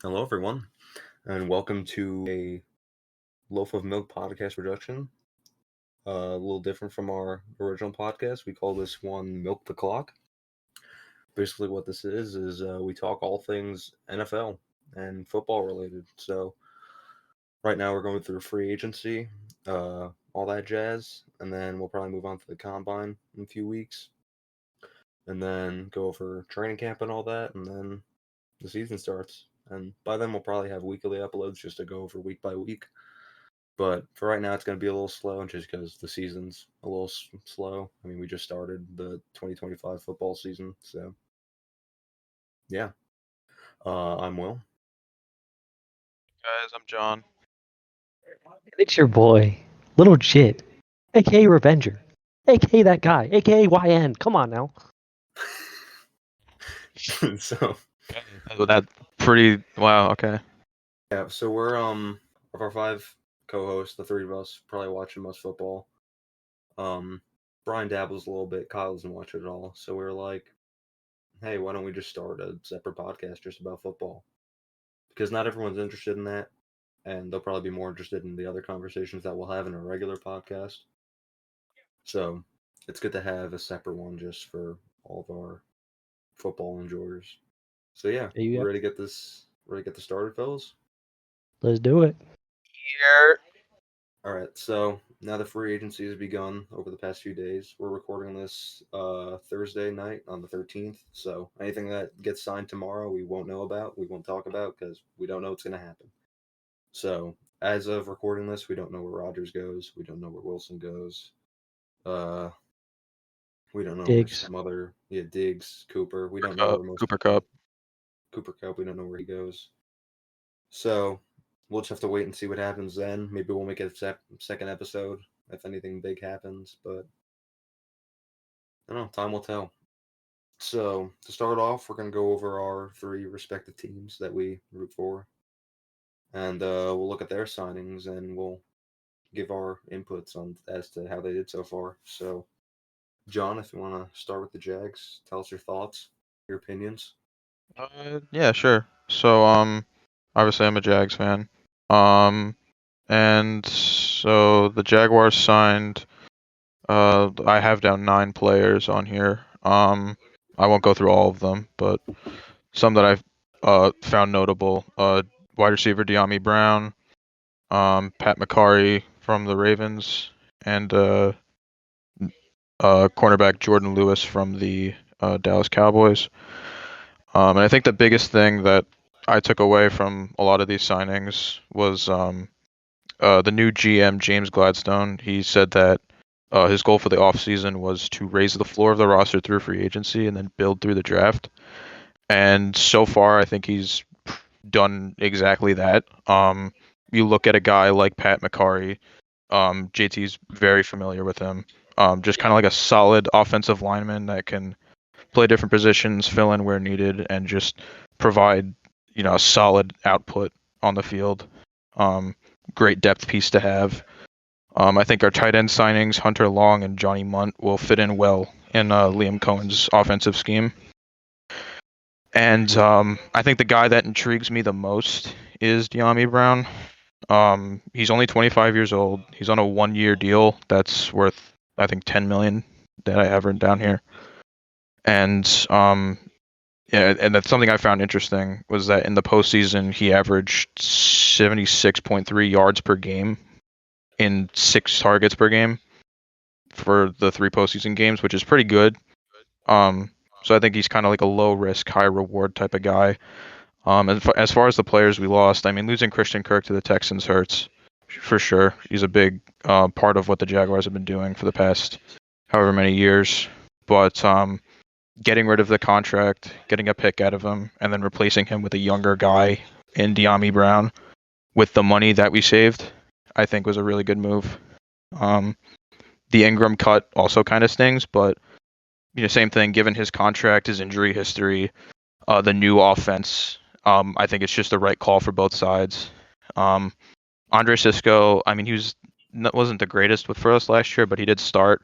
Hello, everyone, and welcome to a Loaf of Milk podcast production. A little different from our original podcast. We call this one Milk the Clock. Basically, what this is we talk all things NFL and football related. So, right now, we're going through free agency, all that jazz, and then we'll probably move on to the combine in a few weeks, and then go over training camp and all that, and then the season starts. And by then, we'll probably have weekly uploads just to go over week by week. But for right now, it's going to be a little slow just because the season's a little slow. I mean, we just started the 2025 football season. So, yeah. I'm Will. Guys, I'm John. It's your boy, Little Jit, aka Revenger, aka that guy, aka YN. Come on now. So, That pretty wow. Okay. yeah. So we're, of our five co hosts, the three of us probably watching most football. Brian dabbles a little bit. Kyle doesn't watch it at all. So we were like, hey, why don't we just start a separate podcast just about football? Because not everyone's interested in that. And they'll probably be more interested in the other conversations that we'll have in a regular podcast. So it's good to have a separate one just for all of our football enjoyers. So yeah, we're ready to get this started, fellas. Let's do it. Here. All right, so now the free agency has begun over the past few days. We're recording this Thursday night on the 13th. So anything that gets signed tomorrow, we won't know about. We won't talk about because we don't know what's going to happen. So as of recording this, we don't know where Rodgers goes. We don't know where Wilson goes. We don't know where Diggs. some other Diggs, Cooper. We don't know where most Cooper Cup. Cooper Cup. We don't know where he goes. So we'll just have to wait and see what happens then. Maybe we'll make a second episode if anything big happens. But I don't know. Time will tell. So to start off, we're gonna go over our three respective teams that we root for, and we'll look at their signings and we'll give our inputs on as to how they did so far. So, John, if you want to start with the Jags, tell us your thoughts, your opinions. Yeah, sure. So, obviously I'm a Jags fan. And so the Jaguars signed. I have down 9 players on here. I won't go through all of them, but some that I've found notable. Wide receiver De'Ami Brown, Pat McCarry from the Ravens, and cornerback Jordan Lewis from the Dallas Cowboys. And I think the biggest thing that I took away from a lot of these signings was the new GM, James Gladstone. He said that his goal for the offseason was to raise the floor of the roster through free agency and then build through the draft. And so far, I think he's done exactly that. You look at a guy like Pat McCarry. JT's very familiar with him. Just kind of like a solid offensive lineman that can play different positions, fill in where needed, and just provide, a solid output on the field. Great depth piece to have. I think our tight end signings, Hunter Long and Johnny Munt, will fit in well in Liam Cohen's offensive scheme. And I think the guy that intrigues me the most is De'Ami Brown. He's only 25 years old. He's on a 1-year deal that's worth, I think, $10 million that I have written down here. And yeah, and that's something I found interesting was that in the postseason he averaged 76.3 yards per game in 6 targets per game for the 3 postseason games, which is pretty good. So I think he's kind of like a low risk, high reward type of guy. As far as the players we lost, I mean, losing Christian Kirk to the Texans hurts for sure. He's a big part of what the Jaguars have been doing for the past however many years. But getting rid of the contract, getting a pick out of him, and then replacing him with a younger guy in De'Ami Brown with the money that we saved, I think was a really good move. The Ingram cut also kind of stings, but same thing. Given his contract, his injury history, the new offense, I think it's just the right call for both sides. Andre Cisco, I mean, wasn't the greatest for us last year, but he did start.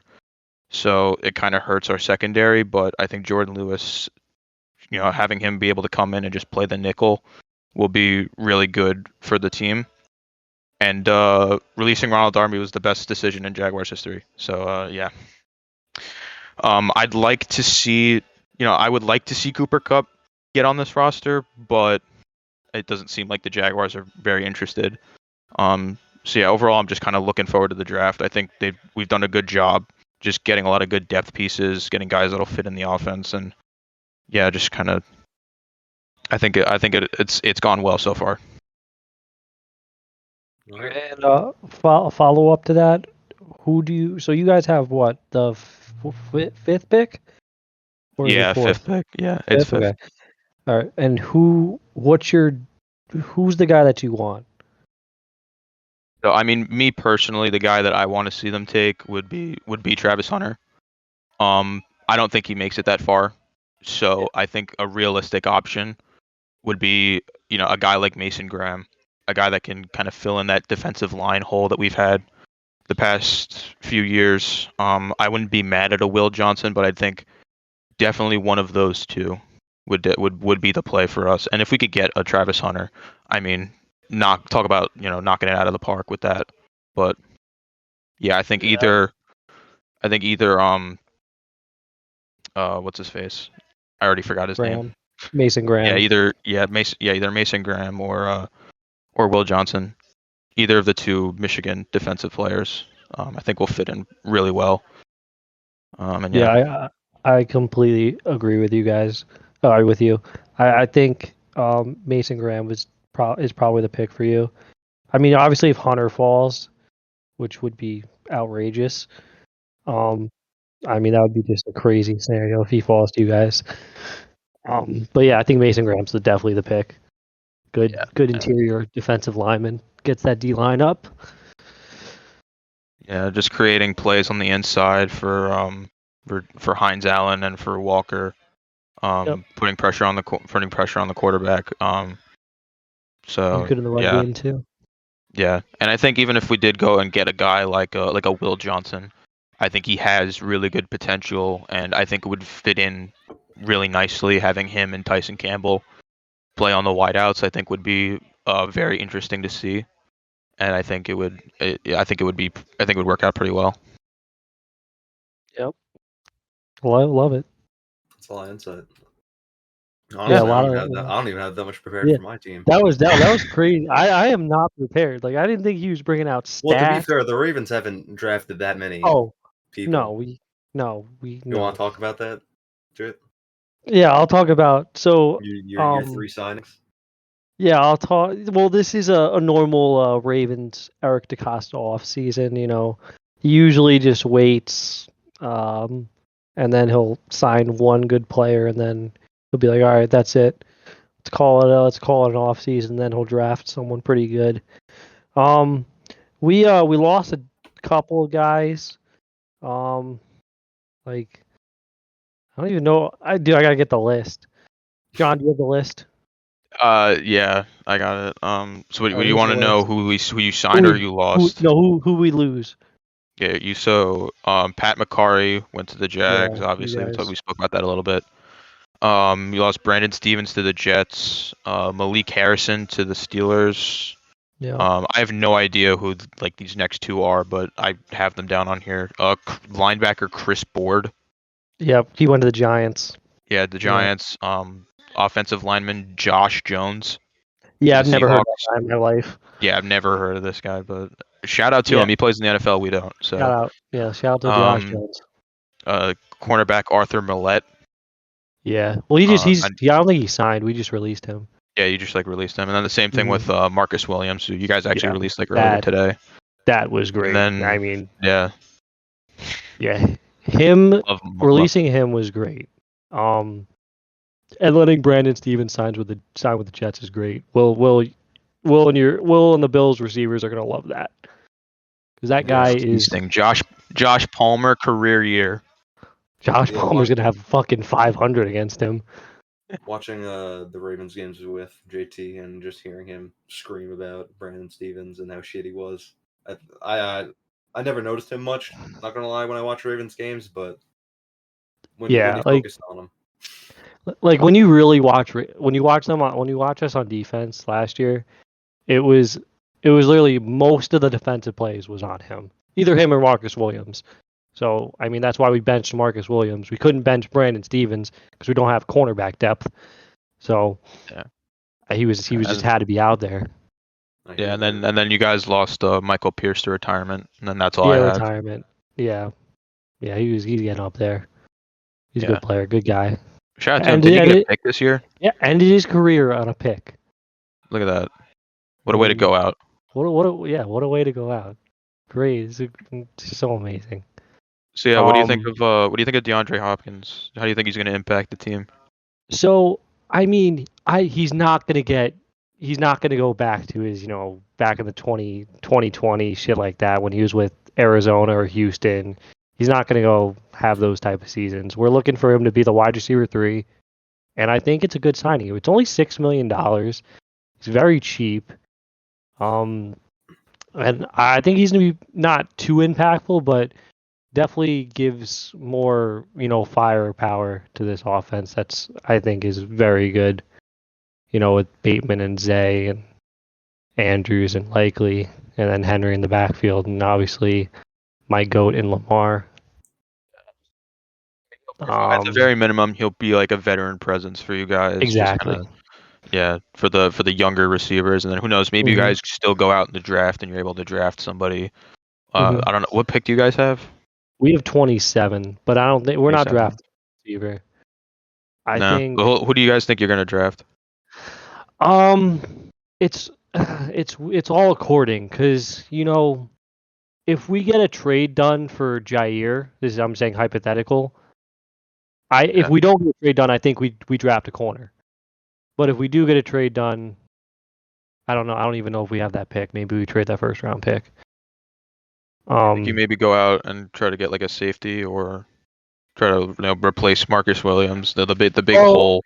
So it kind of hurts our secondary, but I think Jordan Lewis, having him be able to come in and just play the nickel will be really good for the team. And releasing Ronald Darby was the best decision in Jaguars history. So yeah. I'd like to see, I would like to see Cooper Kupp get on this roster, but it doesn't seem like the Jaguars are very interested. So yeah, overall, I'm just kind of looking forward to the draft. I think we've done a good job just getting a lot of good depth pieces, getting guys that'll fit in the offense, and yeah, just kind of. It's gone well so far. All right. And follow up to that, so you guys have what, the fifth pick? Or is it Yeah, fourth? fifth pick. Yeah, it's fifth. Okay. All right. And who's the guy that you want? So I mean, me personally, the guy that I want to see them take would be Travis Hunter. I don't think he makes it that far. So I think a realistic option would be, a guy like Mason Graham, a guy that can kind of fill in that defensive line hole that we've had the past few years. I wouldn't be mad at a Will Johnson, but I think definitely one of those two would be the play for us. And if we could get a Travis Hunter, I mean, talk about knocking it out of the park with that. But yeah, I think either what's his face? I already forgot his name. Mason Graham. Either Mason Graham or Will Johnson. Either of the two Michigan defensive players, I think will fit in really well. And yeah, I completely agree with you guys. With you, I think Mason Graham is probably the pick for you. I mean, obviously, if Hunter falls, which would be outrageous, I mean that would be just a crazy scenario if he falls to you guys. But yeah, I think Mason Graham's definitely the pick. Good interior defensive lineman, gets that D line up. Yeah, just creating plays on the inside for Hines Allen and for Walker, putting pressure on the quarterback. So He's good in the run game too. Yeah, and I think even if we did go and get a guy like a Will Johnson, I think he has really good potential, and I think it would fit in really nicely having him and Tyson Campbell play on the wideouts. I think would be very interesting to see, and I think it would work out pretty well. Yep. Well, I love it. That's all insight. Honestly, Yeah, I don't even have that much prepared for my team. That was crazy. I am not prepared. Like I didn't think he was bringing out stats. Well, to be fair, the Ravens haven't drafted that many people. No. You want to talk about that, Jit? Yeah, I'll talk about your 3 signings. Yeah, I'll talk. Well, this is a normal Ravens Eric DeCosta off season. He usually just waits, and then he'll sign one good player, and then he'll be like, "All right, that's it. Let's call it an off season." Then he'll draft someone pretty good. We lost a couple of guys. Like I don't even know. I gotta get the list. John, do you have the list? Yeah, I got it. So what do you want to know? Who you signed or you lost? Who we lose? Yeah, Pat McCarry went to the Jags. Obviously, we spoke about that a little bit. You lost Brandon Stevens to the Jets. Malik Harrison to the Steelers. Yeah. I have no idea who these next two are, but I have them down on here. Linebacker Chris Board. Yep, he went to the Giants. Yeah, the Giants. Offensive lineman Josh Jones. Yeah, I've never heard of that guy in my life. Yeah, I've never heard of this guy, but shout out to him. He plays in the NFL. We don't. So shout out. Yeah, shout out to Josh Jones. Cornerback Arthur Millette. Yeah. Well, I don't think he signed. We just released him. Yeah, you just released him, and then the same thing with Marcus Williams, who you guys actually released earlier today. That was great. And then, I mean, yeah, him releasing him was great. And letting Brandon Stevens sign with the Jets is great. Will and the Bills receivers are gonna love that because that guy is Josh Palmer career year. Josh Palmer's gonna have fucking 500 against him. Watching the Ravens games with JT and just hearing him scream about Brandon Stevens and how shit he was, I never noticed him much. Not gonna lie, when I watch Ravens games, but when you focus on him, Like when you really watch when you watch us on defense last year, it was literally most of the defensive plays was on him, either him or Marcus Williams. So I mean that's why we benched Marcus Williams. We couldn't bench Brandon Stevens because we don't have cornerback depth. So Yeah. he was just had to be out there. Yeah, and then you guys lost Michael Pierce to retirement, and then that's all Yeah, I had. retirement. Yeah, he's getting up there. He's a Yeah. good player, good guy. Shout out to him. Did he get a pick this year? Yeah, ended his career on a pick. Look at that. What a way to go out. What a way to go out. Great. It's so amazing. So yeah, what do you think of DeAndre Hopkins? How do you think he's going to impact the team? So I mean, he's not gonna go back to his, back in the 2020 shit like that when he was with Arizona or Houston. He's not gonna go have those type of seasons. We're looking for him to be the wide receiver 3, and I think it's a good signing. It's only $6 million. It's very cheap. And I think he's gonna be not too impactful, but definitely gives more, firepower to this offense. That's, I think, is very good. With Bateman and Zay and Andrews and Likely, and then Henry in the backfield, and obviously my goat in Lamar. At the very minimum, he'll be like a veteran presence for you guys. Exactly. Just kinda, for the younger receivers, and then who knows? Maybe you guys still go out in the draft and you're able to draft somebody. I don't know. What pick do you guys have? We have 27, but I don't think we're not drafting receiver. I think. Well, who do you guys think you're gonna draft? It's all according, because if we get a trade done for Jair, I'm saying hypothetical. If we don't get a trade done, I think we draft a corner. But if we do get a trade done, I don't know. I don't even know if we have that pick. Maybe we trade that first round pick. You maybe go out and try to get like a safety, or try to replace Marcus Williams, the big hole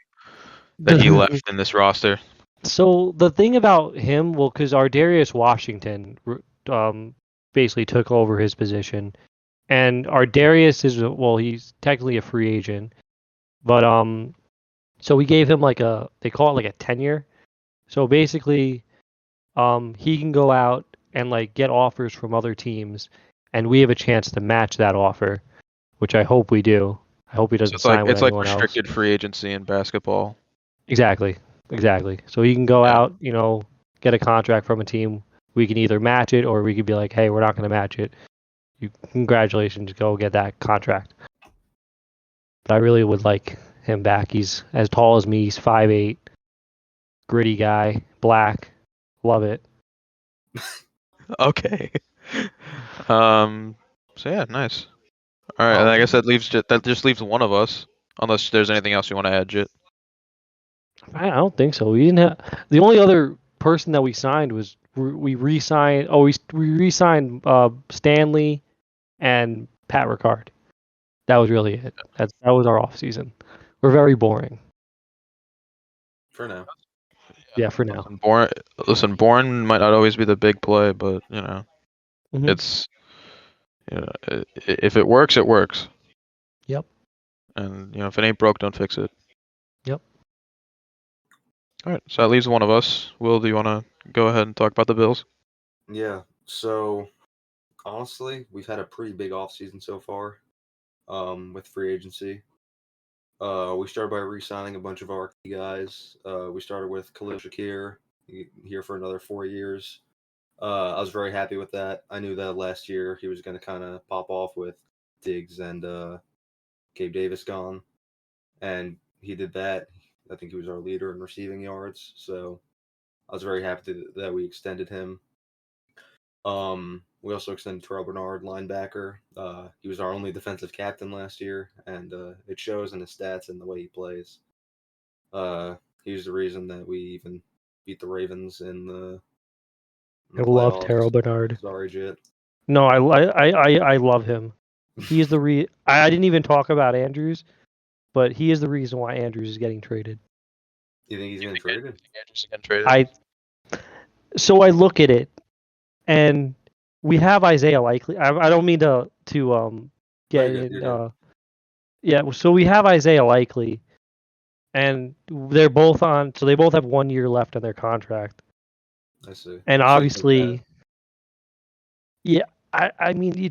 that he left in this roster. So the thing about him, because Ardarius Washington basically took over his position, and Ardarius he's technically a free agent, but so we gave him they call it like a tenure. So basically, he can go out and get offers from other teams, and we have a chance to match that offer, which I hope we do. I hope he doesn't sign with anyone else. It's like restricted free agency in basketball. Exactly. So he can go out, get a contract from a team. We can either match it, or we could be like, hey, we're not going to match it. Congratulations, go get that contract. But I really would like him back. He's as tall as me. He's 5'8", gritty guy, black. Love it. Okay. So yeah, nice. All right, and I guess that just leaves one of us, unless there's anything else you want to add, Jit. I don't think so. We didn't have the only other person that we signed was we re-signed. Oh, we re-signed Stanley and Pat Ricard. That was really it. That was our off season. We're very boring. For now. Yeah, for now. Bourne might not always be the big play, but it's if it works, it works. Yep. And if it ain't broke, don't fix it. Yep. All right, so that leaves one of us. Will, do you want to go ahead and talk about the Bills? Yeah. So honestly, we've had a pretty big offseason so far, with free agency. We started by re-signing a bunch of our key guys. We started with Khalil Shakir, here for another 4 years. I was very happy with that. I knew that last year he was going to kind of pop off with Diggs and Gabe Davis gone, and he did that. I think he was our leader in receiving yards, so I was very happy that we extended him. We also extended Terrell Bernard, linebacker. He was our only defensive captain last year, and it shows in his stats and the way he plays. He was the reason that we even beat the Ravens in the I love Terrell Bernard. Sorry, Jit. No, I love him. He is the I didn't even talk about Andrews, but he is the reason why Andrews is getting traded. You think he's getting traded? Andrews is getting traded. So I look at it, and we have Isaiah Likely. I don't mean to get in. Yeah, so we have Isaiah Likely, and they're both on. So they both have 1 year left on their contract. I see. And So obviously, yeah, I mean,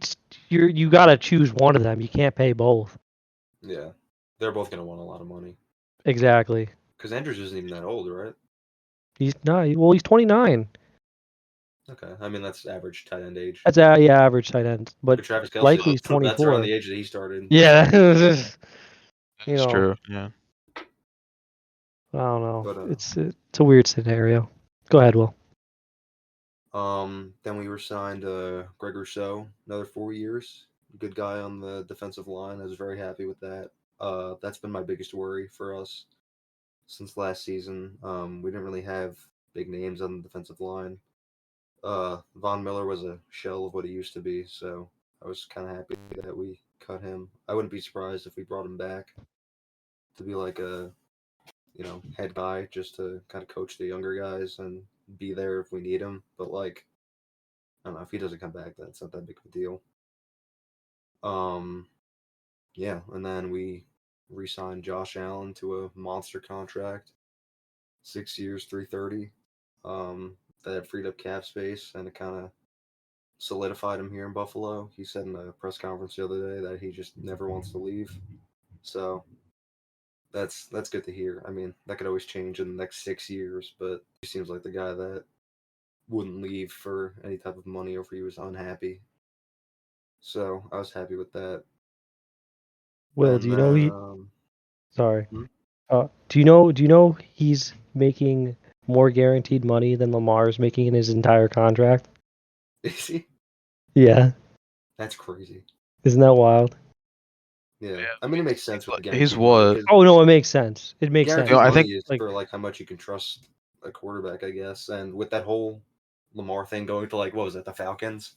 you gotta choose one of them. You can't pay both. yeah, they're both gonna want a lot of money Exactly. because Andrews isn't even that old, right? He's not. Well, he's 29. Okay, I mean that's average tight end age. That's average tight end, but For Travis Kelce, likely he's that's around 24. the age that he started. Yeah, you That's know, true. Yeah. I don't know. But It's a weird scenario. Go ahead, Will. then we were signed Greg Rousseau, another 4 years. Good guy on the defensive line. I was very happy with that. That's been my biggest worry for us since last season. We didn't really have big names on the defensive line. Von Miller was a shell of what he used to be, so I was kind of happy that we cut him. I wouldn't be surprised if we brought him back to be like a head guy just to kind of coach the younger guys and be there if we need him. But like, I don't know, if he doesn't come back, that's not that big of a deal. Yeah, and then we re-signed Josh Allen to a monster contract, 6 years, 330. That freed up cap space and it kind of solidified him here in Buffalo. He said in a press conference the other day that he just never wants to leave. So that's good to hear. I mean, that could always change in the next 6 years, but he seems like the guy that wouldn't leave for any type of money or if he was unhappy. So I was happy with that. Will, And do you know he? then, Sorry. Hmm? Do you know he's making more guaranteed money than Lamar's making in his entire contract? is he? Yeah. That's crazy. Isn't that wild? Yeah, I mean it makes sense with the He's guaranteed money what? because Oh no, it makes sense. It makes sense. guaranteed I money think is Like, for like how much you can trust a quarterback, I guess. And with that whole Lamar thing going to like what was that, the Falcons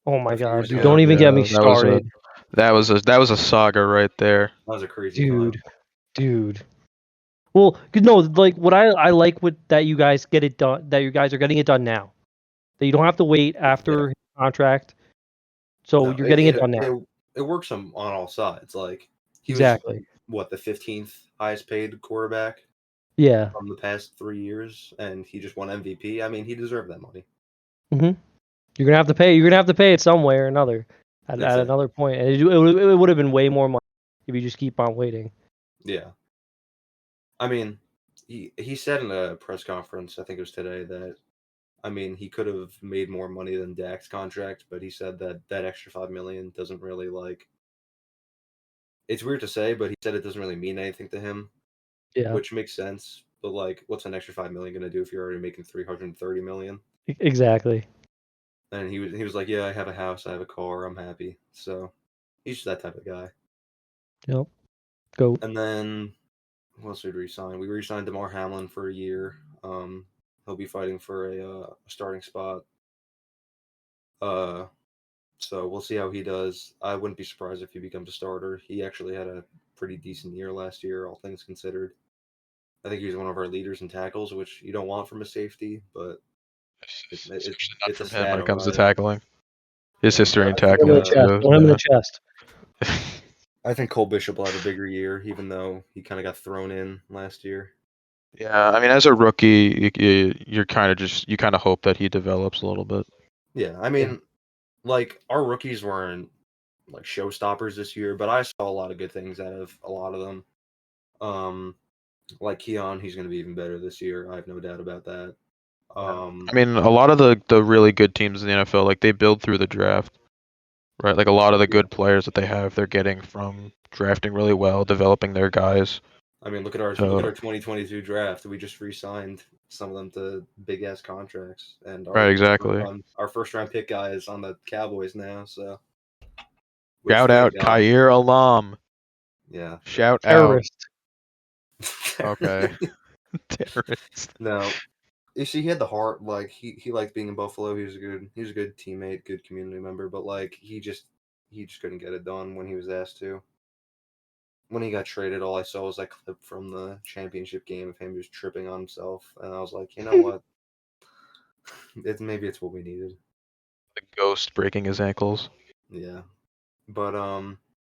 oh my a few God, years dude, ago? don't even get me that was a started, that was a saga right there. That was a crazy time. dude. Well, no, like what I like with that you guys get it done, that you guys are getting it done now. That you don't have to wait after his contract. So No, you're getting it done now. it works on all sides. Like he was Exactly. what, the 15th highest paid quarterback Yeah. from the past 3 years, and he just won MVP. I mean, he deserved that money. You're gonna have to pay. You're gonna have to pay it some way or another at Exactly. another point, and it would have been way more money if you just keep on waiting. Yeah. I mean, he said in a press conference, I think it was today, that I mean he could have made more money than Dak's contract, but he said that that extra $5 million doesn't really like. It's weird to say, but he said it doesn't really mean anything to him, Yeah. which makes sense. But like, what's an extra $5 million gonna do if you're already making $330 million? Exactly. And he was like, yeah, I have a house, I have a car, I'm happy. So he's just that type of guy. Yep. Go. And then what else did we re-sign? We re-signed DeMar Hamlin for a year. He'll be fighting for a starting spot. So we'll see how he does. I wouldn't be surprised if he becomes a starter. He actually had a pretty decent year last year, all things considered. I think he was one of our leaders in tackles, which you don't want from a safety, but Especially not it's a from him when stat, it all comes to right. tackling. His Yeah, history in I think Him in the tackling chest. too. Him in the chest. I think Cole Bishop will have a bigger year, even though he kind of got thrown in last year. Yeah, I mean, as a rookie, you're kind of you kind of hope that he develops a little bit. Yeah, I mean, like our rookies weren't like showstoppers this year, but I saw a lot of good things out of a lot of them. Like Keon, he's going to be even better this year. I have no doubt about that. I mean, a lot of the really good teams in the NFL, like they build through the draft, right? Like a lot of the good players that they have, they're getting from drafting really well, developing their guys. I mean, look at our So 2022 draft. We just re-signed some of them to big ass contracts, and right, exactly. our first round pick guy is on the Cowboys now. So Shout out Khair Alam. Yeah. Shout Terrorist. out. Okay. Terrorist. No, you see, he had the heart. Like he liked being in Buffalo. He was a good teammate, good community member. But like he just couldn't get it done when he was asked to. When he got traded, all I saw was that clip from the championship game of him just tripping on himself, and I was like, you know what? Maybe it's what we needed. The ghost breaking his ankles. Yeah, but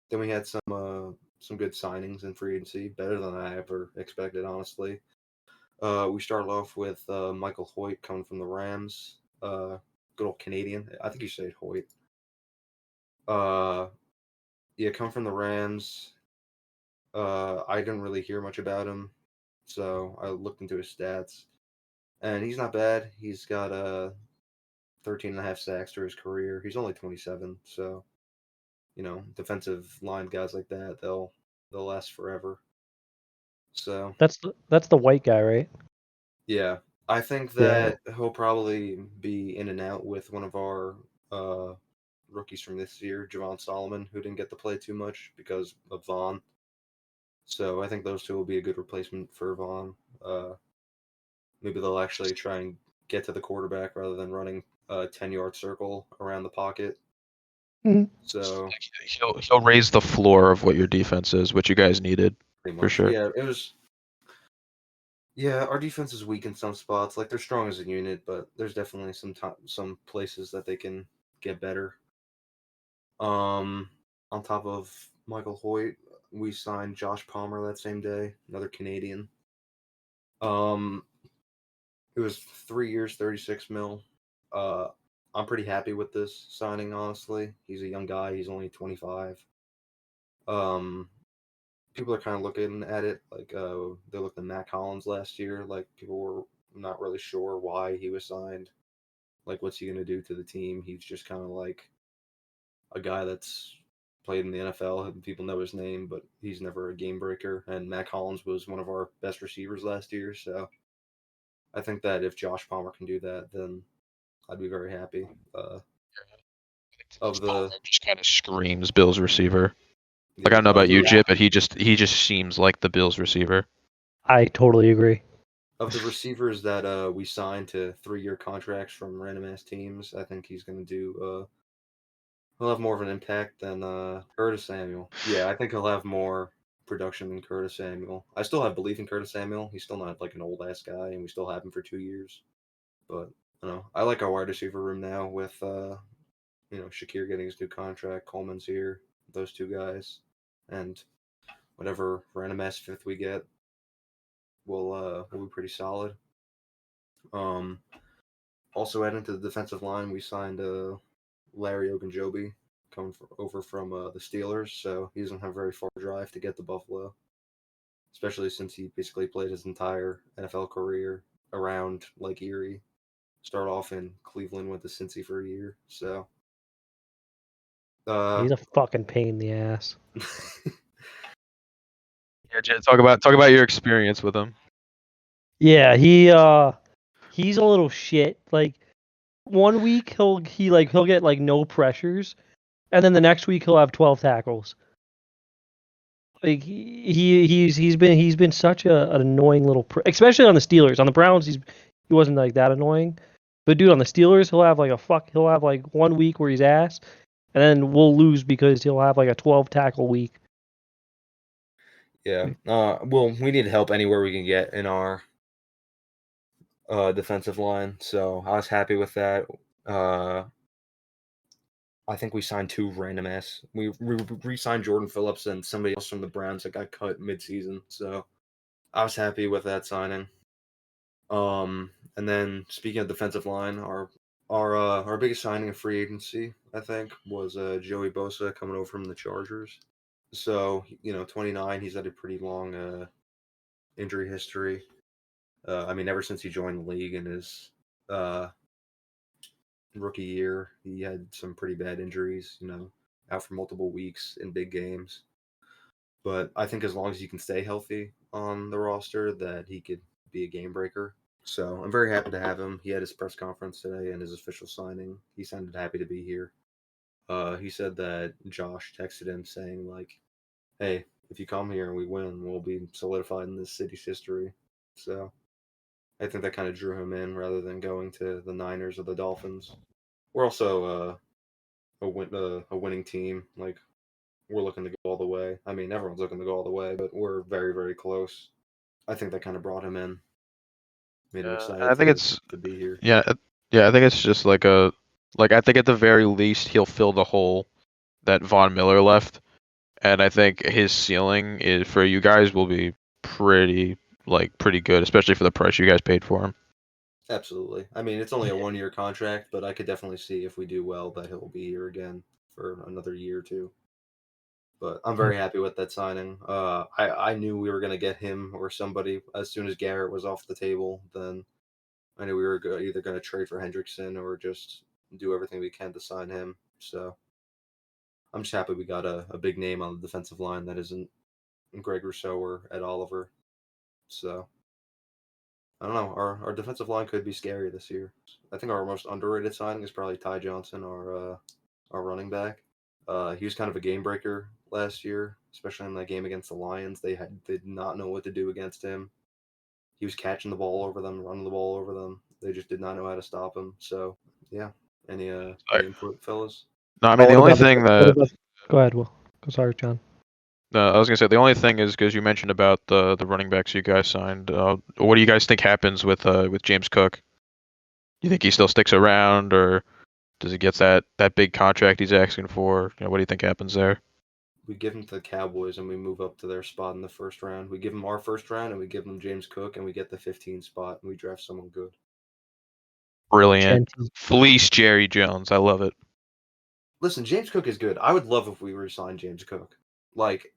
then we had some some good signings in free agency, better than I ever expected, honestly. We started off with Michael Hoyt coming from the Rams. Good old Canadian. I think you said Hoyt. Yeah, come from the Rams. I didn't really hear much about him, so I looked into his stats, and he's not bad. He's got 13 and a half sacks through his career. He's only 27, so defensive line guys like that, they'll last forever. So That's the white guy, right? yeah, I think that he'll probably be in and out with one of our rookies from this year, Javon Solomon, who didn't get to play too much because of Vaughn. So I think those two will be a good replacement for Vaughn. Maybe they'll actually try and get to the quarterback rather than running a 10-yard circle around the pocket. Mhm. So He'll raise the floor of what your defense is, which you guys needed pretty much, for sure. yeah, it was. Yeah, our defense is weak in some spots. Like they're strong as a unit, but there's definitely some places that they can get better. On top of Michael Hoyt, we signed Josh Palmer that same day, another Canadian. It was 3 years, 36 mil. I'm pretty happy with this signing, honestly. He's a young guy. He's only 25. People are kind of looking at it like they looked at Matt Collins last year. Like people were not really sure why he was signed. Like, what's he going to do to the team? He's just kind of like a guy that's played in the NFL. People know his name, but he's never a game breaker. And Matt Collins was one of our best receivers last year. So I think that if Josh Palmer can do that, then I'd be very happy. Of the Just kind of screams Bills receiver. Like I yeah, don't know of about you, the Jit, but he just seems like the Bills receiver. I totally agree. of the receivers that we signed to 3-year contracts from random ass teams, I think he's going to do. He'll have more of an impact than Curtis Samuel. Yeah, I think he'll have more production than Curtis Samuel. I still have belief in Curtis Samuel. He's still not like an old ass guy, and we still have him for 2 years. But I like our wide receiver room now with Shakir getting his new contract, Coleman's here, those two guys, and whatever random ass fifth we get will be pretty solid. Also adding to the defensive line, we signed Larry Ogunjobi coming over from the Steelers, so he doesn't have a very far drive to get to Buffalo, especially since he basically played his entire NFL career around Lake Erie. Start off in Cleveland, went to Cincy for a year, so. He's a fucking pain in the ass. Yeah, Jit, talk about your experience with him. Yeah, he's a little shit. Like 1 week he'll get like no pressures, and then the next week he'll have 12 tackles. Like he's been such an annoying little especially on the Steelers. On the Browns he wasn't like that annoying, but dude on the Steelers he'll have like 1 week where he's ass, and then we'll lose because he'll have like a 12 tackle week. Yeah. Well, we need help anywhere we can get in our defensive line, so I was happy with that. I think we signed two random ass. We re-signed Jordan Phillips and somebody else from the Browns that got cut mid-season, so I was happy with that signing. And then speaking of defensive line, our biggest signing of free agency, I think, was Joey Bosa coming over from the Chargers. So 29, he's had a pretty long injury history. I mean, ever since he joined the league in his rookie year, he had some pretty bad injuries. Out for multiple weeks in big games. But I think as long as he can stay healthy on the roster, that he could be a game breaker. So I'm very happy to have him. He had his press conference today and his official signing. He sounded happy to be here. He said that Josh texted him saying like, "Hey, if you come here and we win, we'll be solidified in this city's history." So I think that kind of drew him in rather than going to the Niners or the Dolphins. We're also a winning team. Like we're looking to go all the way. I mean, everyone's looking to go all the way, but we're very, very close. I think that kind of brought him in, made him excited I think it's to be here. yeah, I think it's just like I think at the very least he'll fill the hole that Von Miller left, and I think his ceiling is for you guys will be pretty good, especially for the price you guys paid for him. Absolutely. I mean, it's only a 1-year contract, but I could definitely see if we do well that he'll be here again for another year or two. But I'm very happy with that signing. I knew we were going to get him or somebody as soon as Garrett was off the table. Then I knew we were either going to trade for Hendrickson or just do everything we can to sign him. So I'm just happy we got a big name on the defensive line that isn't Greg Rousseau or Ed Oliver. So I don't know. Our defensive line could be scary this year. I think our most underrated signing is probably Ty Johnson, our running back. He was kind of a game breaker last year, especially in that game against the Lions. They did not know what to do against him. He was catching the ball over them, running the ball over them. They just did not know how to stop him. So yeah. Any input, fellas? No, I mean the only thing that Go ahead, Will. Sorry, John. I was gonna say the only thing is because you mentioned about the running backs you guys signed. What do you guys think happens with James Cook? Do you think he still sticks around, or does he get that big contract he's asking for? What do you think happens there? We give him to the Cowboys and we move up to their spot in the first round. We give him our first round and we give him James Cook and we get the 15 spot and we draft someone good. Brilliant. Genty. Fleece Jerry Jones. I love it. Listen, James Cook is good. I would love if we re-signed James Cook. Like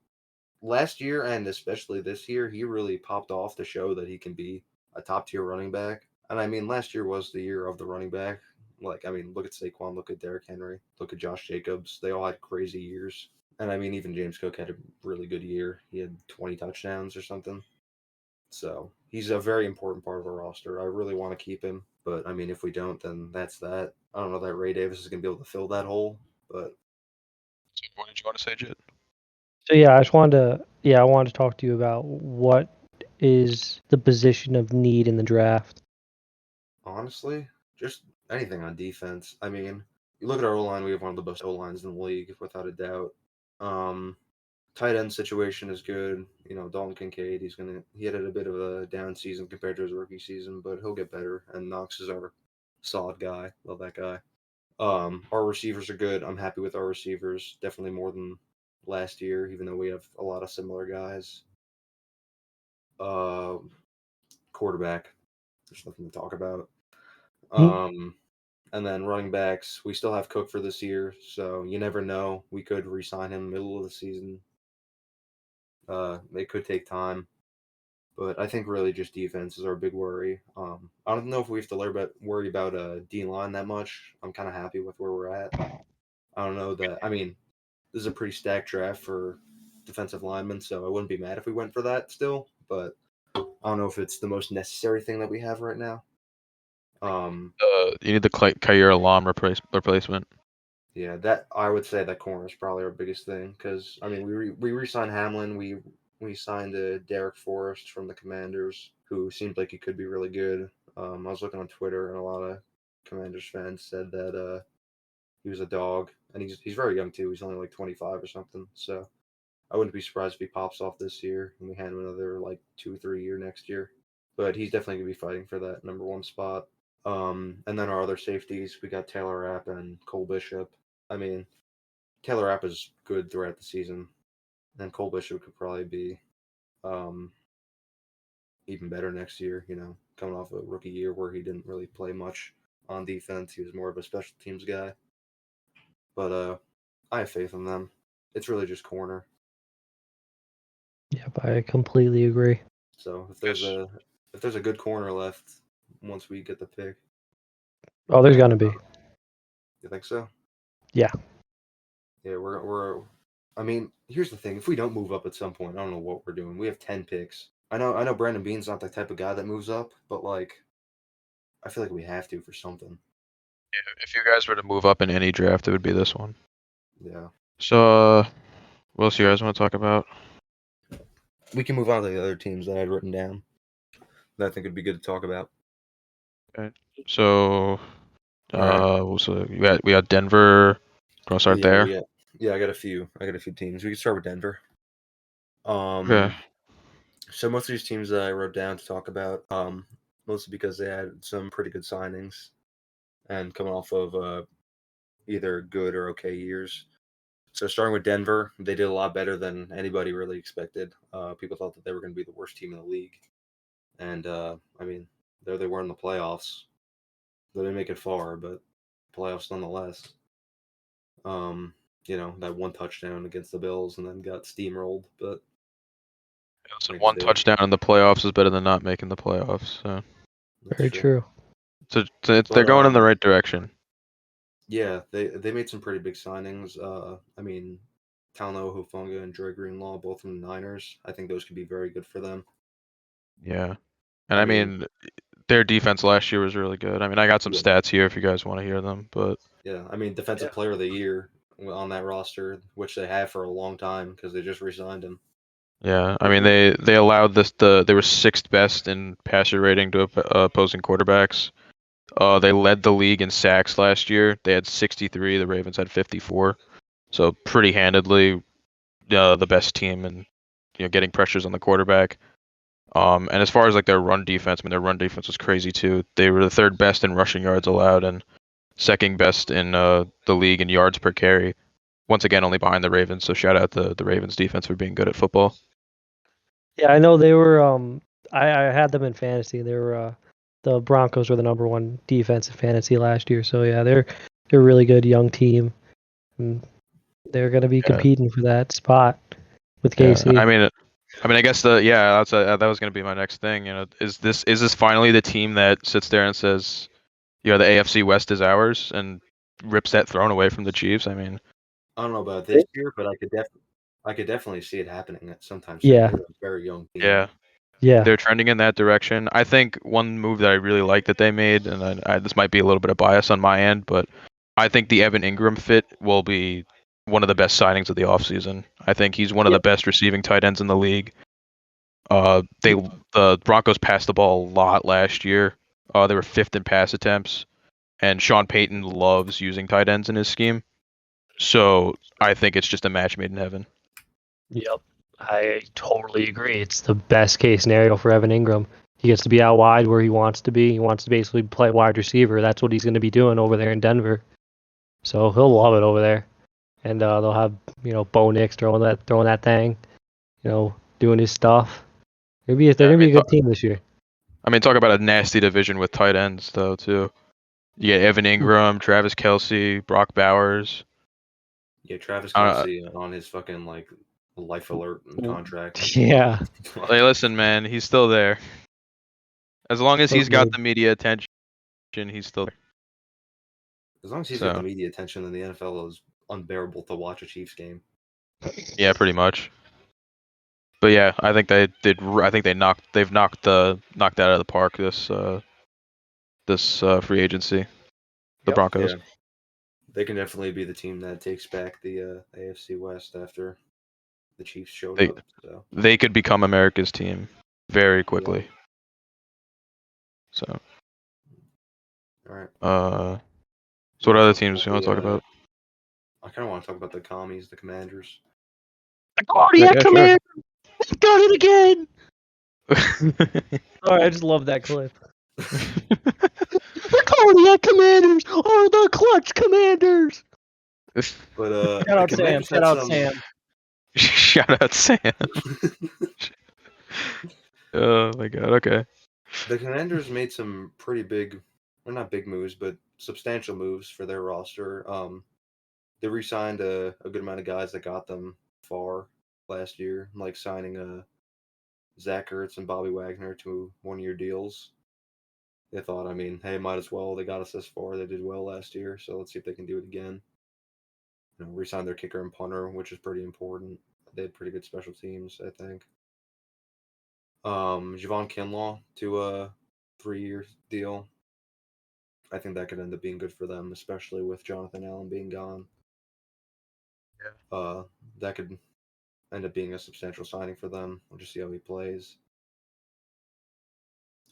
last year and especially this year, he really popped off to show that he can be a top tier running back. And I mean, last year was the year of the running back. Like, I mean, look at Saquon, look at Derrick Henry, look at Josh Jacobs. They all had crazy years. And I mean, even James Cook had a really good year. He had 20 touchdowns or something. So he's a very important part of our roster. I really want to keep him. But I mean, if we don't, then that's that. I don't know that Ray Davis is going to be able to fill that hole. But What did you want to say, Jit? So yeah, I wanted to talk to you about what is the position of need in the draft. honestly, just anything on defense. I mean, you look at our O line, we have one of the best O lines in the league, without a doubt. Tight end situation is good. You know, Dalton Kincaid, he had a bit of a down season compared to his rookie season, but he'll get better. And Knox is our solid guy. Love that guy. Our receivers are good. I'm happy with our receivers. Definitely more than last year, even though we have a lot of similar guys. Quarterback, there's nothing to talk about. And then running backs, we still have Cook for this year, so you never know. We could re-sign him middle of the season. It could take time, but I think really just defense is our big worry. I don't know if we have to worry about D line that much. I'm kind of happy with where we're at. I don't know that. I mean, this is a pretty stacked draft for defensive linemen, so I wouldn't be mad if we went for that still. But I don't know if it's the most necessary thing that we have right now. You need the Khair Alam replacement. Yeah, that I would say that corner is probably our biggest thing because I mean we re-signed Hamlin, we signed Derek Forrest from the Commanders, who seemed like he could be really good. I was looking on Twitter and a lot of Commanders fans said that he was a dog, and he's very young too. He's only like 25 or something, so I wouldn't be surprised if he pops off this year and we hand him another like 2-3 year next year. But he's definitely gonna be fighting for that number one spot. And then our other safeties, we got Taylor Rapp and Cole Bishop. I mean, Taylor Rapp is good throughout the season, and Cole Bishop could probably be even better next year. You know, coming off a rookie year where he didn't really play much on defense, he was more of a special teams guy. But I have faith in them. It's really just corner. Yep, I completely agree. So if there's a good corner left once we get the pick, Oh, there's gonna be. you think so? Yeah. Yeah, we're. I mean, here's the thing: if we don't move up at some point, I don't know what we're doing. We have 10 picks. I know. Brandon Bean's not the type of guy that moves up, but like, I feel like we have to for something. If you guys were to move up in any draft, it would be this one. Yeah. So, what else you guys want to talk about? We can move on to the other teams that I had written down that I think would be good to talk about. Okay. So, Right. we got Denver. Want to start there? Yeah, I got a few teams. We can start with Denver. Okay. So most of these teams that I wrote down to talk about, mostly because they had some pretty good signings and coming off of either good or okay years. So starting with Denver, they did a lot better than anybody really expected. People thought that they were going to be the worst team in the league, and I mean, there they were in the playoffs. They didn't make it far, but playoffs nonetheless. That one touchdown against the Bills, and then got steamrolled. But So like one they, touchdown in the playoffs is better than not making the playoffs. So, that's Very true. they're going in the right direction. Yeah, they made some pretty big signings. I mean, Talno Hufanga and Dre Greenlaw, both from the Niners. I think those could be very good for them. Yeah, and I mean their defense last year was really good. I mean, I got some Yeah. stats here if you guys want to hear them, but Yeah, I mean, Defensive Player of the Year on that roster, which they have for a long time because they just re-signed him. yeah, I mean they allowed they were sixth best in passer rating to opposing quarterbacks. They led the league in sacks last year. They had 63. The Ravens had 54. So pretty handedly, the best team and getting pressures on the quarterback. And as far as like their run defense, I mean their run defense was crazy too. They were the third best in rushing yards allowed and second best in the league in yards per carry. Once again, only behind the Ravens. So shout out the Ravens defense for being good at football. Yeah, I know they were. I had them in fantasy. They were. The Broncos were the number one defense in fantasy last year. So yeah, they're a really good young team, and they're going to be competing for that spot with KC. I mean, I guess that was going to be my next thing. Is this finally the team that sits there and says, the AFC West is ours and rips that throne away from the Chiefs? I mean, I don't know about this year, but I could definitely see it happening at some time soon. Yeah. They're a very young team. Yeah. they're trending in that direction. I think one move that I really like that they made, and this might be a little bit of bias on my end, but I think the Evan Ingram fit will be one of the best signings of the offseason. I think he's one of the best receiving tight ends in the league. The Broncos passed the ball a lot last year. They were fifth in pass attempts, and Sean Payton loves using tight ends in his scheme. So I think it's just a match made in heaven. Yep. I totally agree. It's the best case scenario for Evan Ingram. He gets to be out wide where he wants to be. He wants to basically play wide receiver. That's what he's going to be doing over there in Denver. So he'll love it over there. And they'll have Bo Nix throwing that thing, doing his stuff. They're gonna be a good team this year. I mean, talk about a nasty division with tight ends though too. You get Evan Ingram, Travis Kelce, Brock Bowers. Yeah, Travis Kelce on his fucking life alert and contract. Yeah. Hey, listen, man, he's still there. As long as he's got the media attention, he's still there. As long as he's got the media attention, then the NFL is unbearable to watch a Chiefs game. Yeah, pretty much. But yeah, I think they did. I think they've knocked that out of the park this free agency. The Broncos. Yeah. They can definitely be the team that takes back the AFC West after the Chiefs showed up. So they could become America's team very quickly. Yeah. So. All right. So what other teams you want to talk about? I kind of want to talk about the commies, the Commanders. The Cardiac Commanders got it again. All right, I just love that clip. The Cardiac Commanders are the clutch Commanders. But shout out Sam. Shout out Sam. Shout out Sam. Oh my god. Okay. The Commanders made some pretty big, or not big moves, but substantial moves for their roster. They re-signed a good amount of guys that got them far last year, like signing Zach Ertz and Bobby Wagner to one-year deals. They thought, I mean, hey, might as well. They got us this far. They did well last year, so let's see if they can do it again. Re-signed their kicker and punter, which is pretty important. They had pretty good special teams, I think. Javon Kinlaw to a 3-year deal. I think that could end up being good for them, especially with Jonathan Allen being gone. Yeah. That could end up being a substantial signing for them. We'll just see how he plays.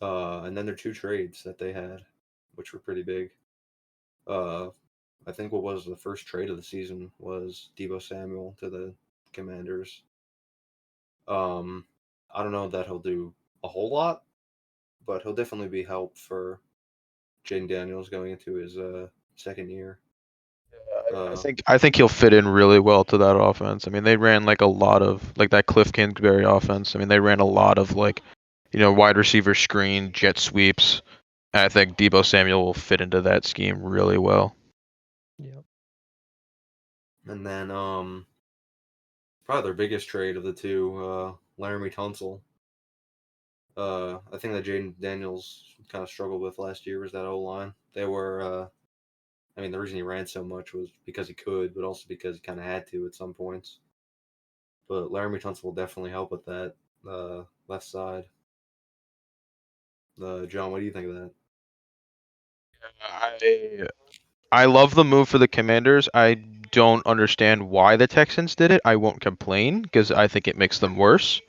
And then there are 2 trades that they had, which were pretty big. I think what was the first trade of the season was Deebo Samuel to the Commanders. I don't know that he'll do a whole lot, but he'll definitely be help for Jaden Daniels going into his second year. I think he'll fit in really well to that offense. I mean, they ran like a lot of like that Cliff Kingsbury offense. I mean, they ran a lot of like, wide receiver screen, jet sweeps. And I think Debo Samuel will fit into that scheme really well. Yep. And then probably their biggest trade of the two, Laramie Tunsil. I think that Jaden Daniels kind of struggled with last year was that O-line. They were, I mean, the reason he ran so much was because he could, but also because he kind of had to at some points. But Laramie Tunsil will definitely help with that left side. John, what do you think of that? I love the move for the Commanders. I don't understand why the Texans did it. I won't complain because I think it makes them worse,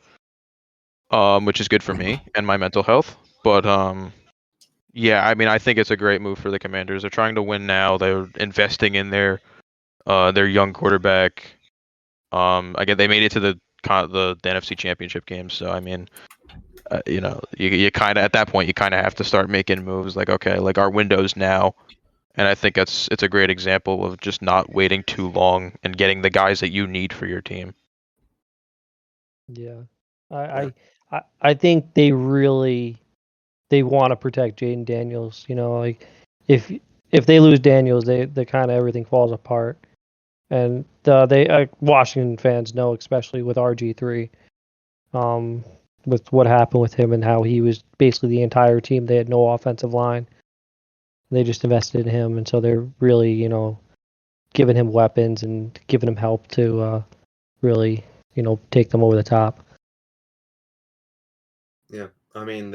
which is good for me and my mental health. But yeah, I mean, I think it's a great move for the Commanders. They're trying to win now. They're investing in their young quarterback. Again, they made it to the NFC Championship game, so I mean, you kind of at that point you kind of have to start making moves. Like, okay, like our window's now, and I think it's a great example of just not waiting too long and getting the guys that you need for your team. Yeah. I think they really want to protect Jaden Daniels. Like if they lose Daniels, they kind of everything falls apart. And they Washington fans know, especially with RG3, with what happened with him and how he was basically the entire team. They had no offensive line. They just invested in him, and so they're really, giving him weapons and giving him help to really, take them over the top. Yeah, I mean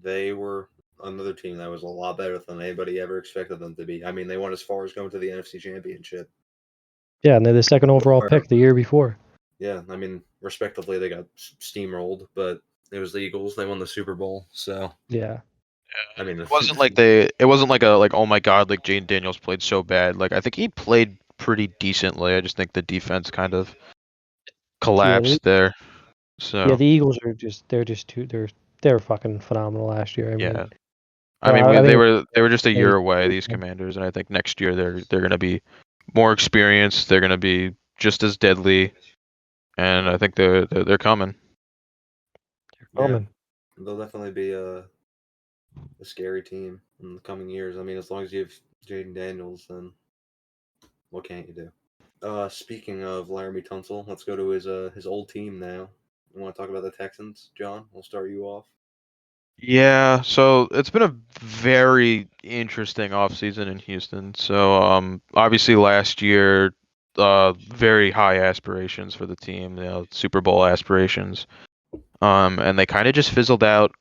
they were another team that was a lot better than anybody ever expected them to be. I mean, they went as far as going to the NFC Championship. Yeah, and they're the second overall pick the year before. Yeah, I mean, respectively, they got steamrolled, but it was the Eagles. They won the Super Bowl, so Yeah. I mean, It wasn't like it wasn't like oh my god, like Jane Daniels played so bad. Like I think he played pretty decently. I just think the defense kind of collapsed there. So the Eagles are they're fucking phenomenal last year. yeah, I I mean they think were just a year away, these Commanders, and I think next year they're going to be more experienced. They're going to be just as deadly, and I think they're coming. They're coming. Yeah, they'll definitely be a scary team in the coming years. I mean, as long as you have Jaden Daniels, then what can't you do? Speaking of Laramie Tunsil, let's go to his old team now. You want to talk about the Texans, John? We'll start you off. Yeah, so it's been a very interesting offseason in Houston. So obviously last year, very high aspirations for the team, Super Bowl aspirations. And they kind of just fizzled out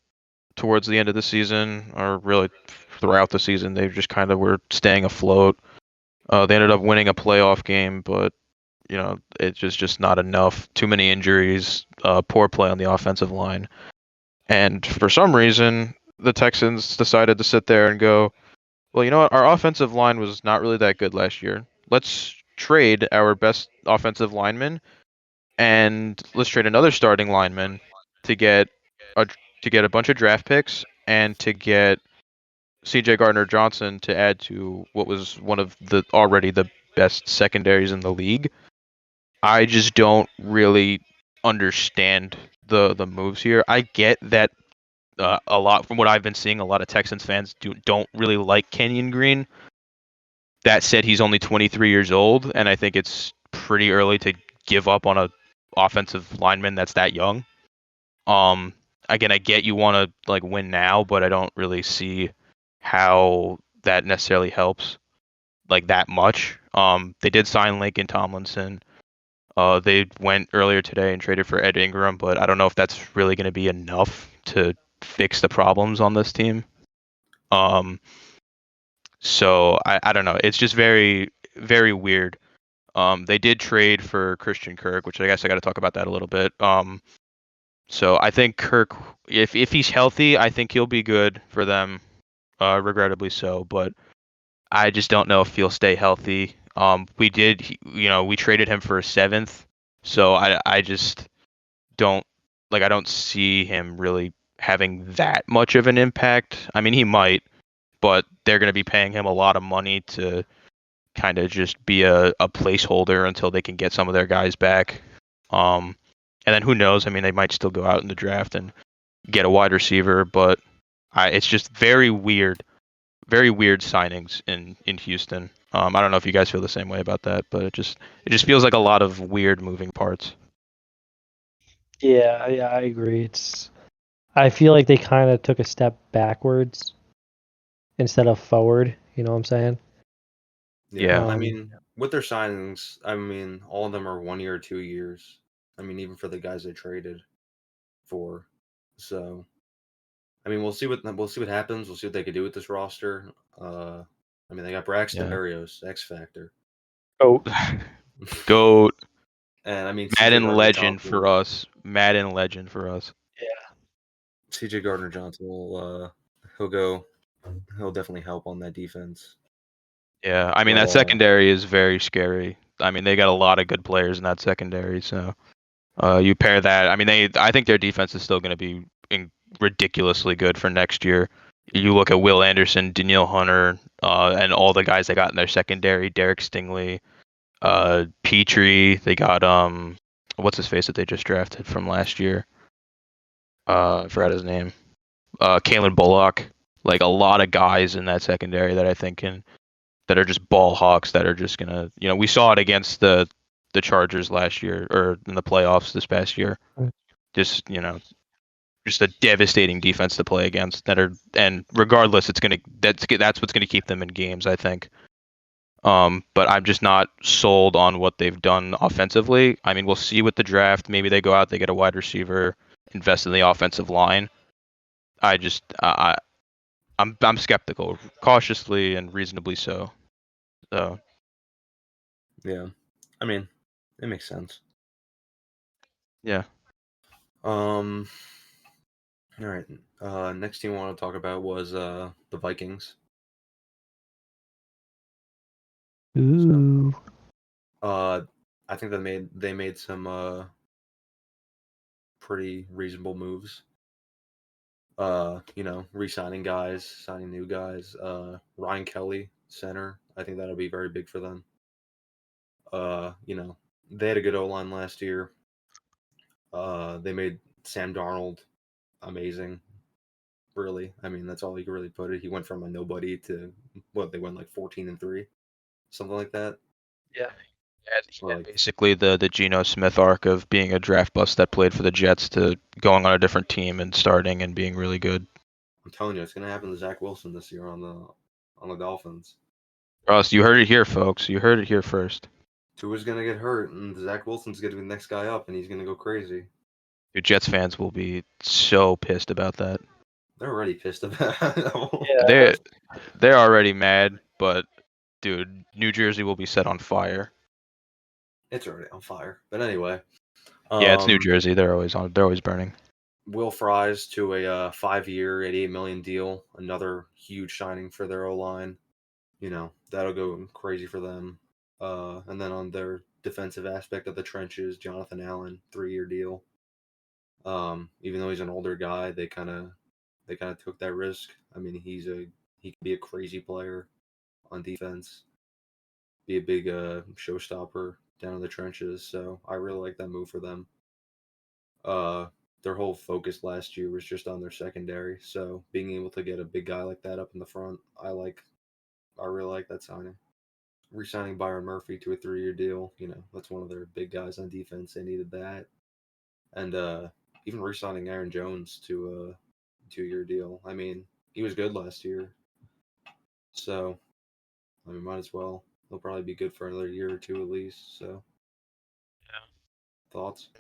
towards the end of the season, or really throughout the season. They just kind of were staying afloat. They ended up winning a playoff game, but it's just not enough. Too many injuries, poor play on the offensive line. And for some reason, the Texans decided to sit there and go, well, you know what? Our offensive line was not really that good last year. Let's trade our best offensive lineman, and let's trade another starting lineman to get a bunch of draft picks and to get C.J. Gardner-Johnson to add to what was one of the already the best secondaries in the league. I just don't really understand the moves here. I get that a lot from what I've been seeing. A lot of Texans fans don't really like Kenyon Green. That said, he's only 23 years old, and I think it's pretty early to give up on a offensive lineman that's that young. Again, I get you want to like win now, but I don't really see how that necessarily helps like that much. They did sign Lincoln Tomlinson. They went earlier today and traded for Ed Ingram, but I don't know if that's really going to be enough to fix the problems on this team. So I don't know. It's just very, very weird. They did trade for Christian Kirk, which I guess I got to talk about that a little bit. So I think Kirk, if he's healthy, I think he'll be good for them. Regrettably so, but I just don't know if he'll stay healthy. We traded him for a seventh, so I just don't I don't see him really having that much of an impact. I mean, he might, but they're going to be paying him a lot of money to kind of just be a placeholder until they can get some of their guys back. And then who knows? I mean, they might still go out in the draft and get a wide receiver, but it's just very weird signings in Houston. I don't know if you guys feel the same way about that, but it just feels like a lot of weird moving parts. Yeah, I agree. I feel like they kind of took a step backwards instead of forward. You know what I'm saying? Yeah. I mean, with their signings, I mean, all of them are 1 year or 2 years. I mean, even for the guys they traded for. So, I mean, we'll see what happens. We'll see what they could do with this roster. I mean, they got Braxton Yeah. Berrios, X Factor. Oh, Goat. And I mean, Madden CJ legend for us. Madden legend for us. yeah. CJ Gardner Johnson will he'll definitely help on that defense. Yeah, I mean that secondary is very scary. I mean they got a lot of good players in that secondary, so you pair that. I mean I think their defense is still going to be ridiculously good for next year. You look at Will Anderson, Danielle Hunter, and all the guys they got in their secondary, Derek Stingley, Petrie. They got what's his face that they just drafted from last year? I forgot his name. Kalen Bullock. Like a lot of guys in that secondary that I think that are just ball hawks that are just gonna, we saw it against the Chargers last year or in the playoffs this past year. Right. Just just a devastating defense to play against and regardless that's what's gonna keep them in games, I think. But I'm just not sold on what they've done offensively. I mean, we'll see with the draft. Maybe they go out, they get a wide receiver, invest in the offensive line. I'm skeptical, cautiously and reasonably so. So yeah, I mean, it makes sense. Yeah. All right. Next team I want to talk about was the Vikings. Ooh. I think they made some pretty reasonable moves. Re-signing guys, signing new guys. Ryan Kelly, center. I think that'll be very big for them. They had a good O-line last year. They made Sam Darnold amazing. Really, I mean, that's all you can really put it. He went from a nobody to what they went like 14-3, something like that. Yeah. Basically the Geno Smith arc of being a draft bust that played for the Jets to going on a different team and starting and being really good. I'm telling you, it's gonna happen to Zach Wilson this year on the Dolphins. Ross, you heard it here, folks. You heard it here first. Tua's gonna get hurt, and Zach Wilson's gonna be the next guy up, and he's gonna go crazy. Dude, Jets fans will be so pissed about that. They're already pissed about it. Yeah. They're already mad, but dude, New Jersey will be set on fire. It's already on fire. But anyway. Yeah, it's New Jersey. They're always burning. Will Fries to a 5-year, $88 million deal. Another huge signing for their O-line. That'll go crazy for them. And then on their defensive aspect of the trenches, Jonathan Allen, 3-year deal. Even though he's an older guy, they kind of took that risk. I mean, he could be a crazy player on defense, be a big showstopper down in the trenches. So I really like that move for them. Their whole focus last year was just on their secondary. So being able to get a big guy like that up in the front, I really like that signing. Re-signing Byron Murphy to a 3-year deal, that's one of their big guys on defense. They needed that. And even re-signing Aaron Jones to a 2-year deal. I mean, he was good last year. So, I mean, might as well. He'll probably be good for another year or two at least. So, yeah. Thoughts?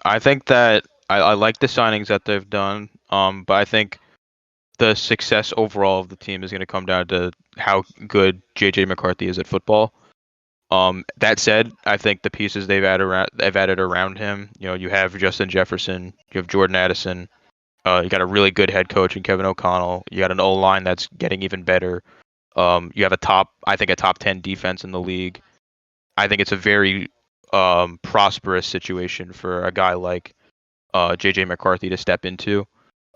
I think that I like the signings that they've done. But I think the success overall of the team is going to come down to how good JJ McCarthy is at football. That said, I think the pieces they've added around him, you have Justin Jefferson, you have Jordan Addison, you got a really good head coach in Kevin O'Connell, you got an O-line that's getting even better. You have a top 10 defense in the league. I think it's a very prosperous situation for a guy like JJ McCarthy to step into,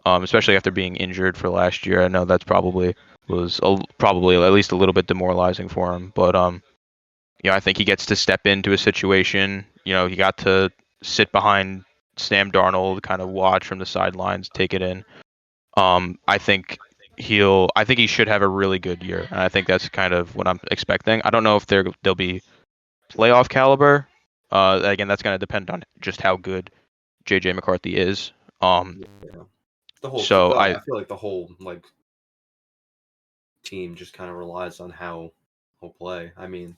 especially after being injured for last year. I know that's probably at least a little bit demoralizing for him, but I think he gets to step into a situation. He got to sit behind Sam Darnold, kind of watch from the sidelines, take it in. I think he should have a really good year, and I think that's kind of what I'm expecting. I don't know if they'll be playoff caliber. Again, that's going to depend on just how good JJ McCarthy is. Yeah. The whole So I feel like the whole team just kind of relies on how he'll play. I mean,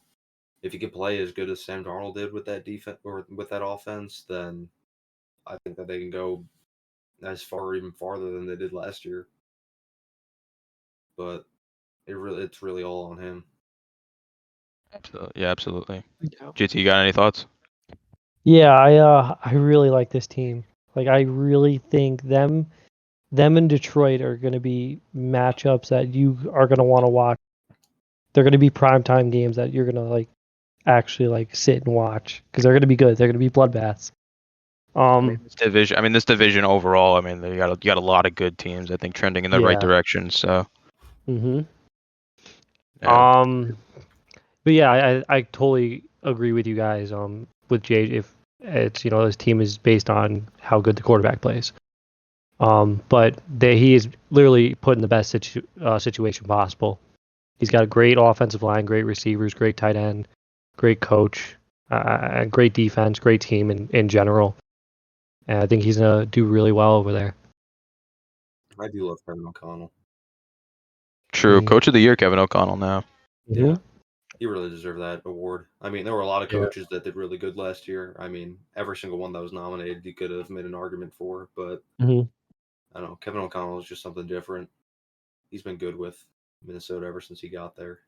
if he can play as good as Sam Darnold did with that defense or with that offense, then I think that they can go as far or even farther than they did last year. But it's really all on him. yeah, absolutely. Yeah. JT, you got any thoughts? Yeah, I really like this team. Like I really think them and Detroit are going to be matchups that you are going to want to watch. They're going to be primetime games that you're going to actually sit and watch because they're going to be good. They're going to be bloodbaths. This division overall, you got a lot of good teams. I think trending in the right direction. So. Mm-hmm. Yeah. But yeah, I totally agree with you guys. With Jay, if it's his team is based on how good the quarterback plays. But he is literally put in the best situation possible. He's got a great offensive line, great receivers, great tight end, great coach, great defense, great team in general. And I think he's gonna do really well over there. I do love Kevin O'Connell. True, Coach of the Year, Kevin O'Connell now. Mm-hmm. Yeah, he really deserved that award. I mean, there were a lot of coaches that did really good last year. I mean, every single one that was nominated, you could have made an argument for. But I don't know, Kevin O'Connell is just something different. He's been good with Minnesota ever since he got there.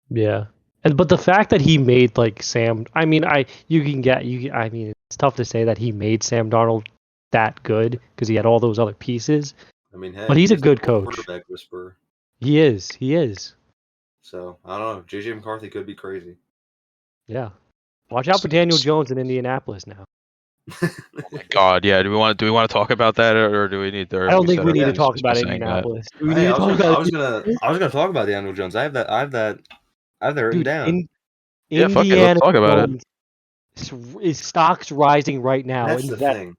Yeah. But the fact that he made Sam, I mean, it's tough to say that he made Sam Darnold that good because he had all those other pieces. I mean, hey, but he's a good coach. Quarterback whisperer. He is. So I don't know. JJ McCarthy could be crazy. Yeah. Watch out for Daniel Jones in Indianapolis now. Oh my God! Yeah. Do we want to talk about that, or do we need to? I don't think we need to talk about Indianapolis. I was gonna talk about Daniel Jones. I have that written down. Yeah, fuck it. Let's talk about it. His stock's rising right now. That's the thing.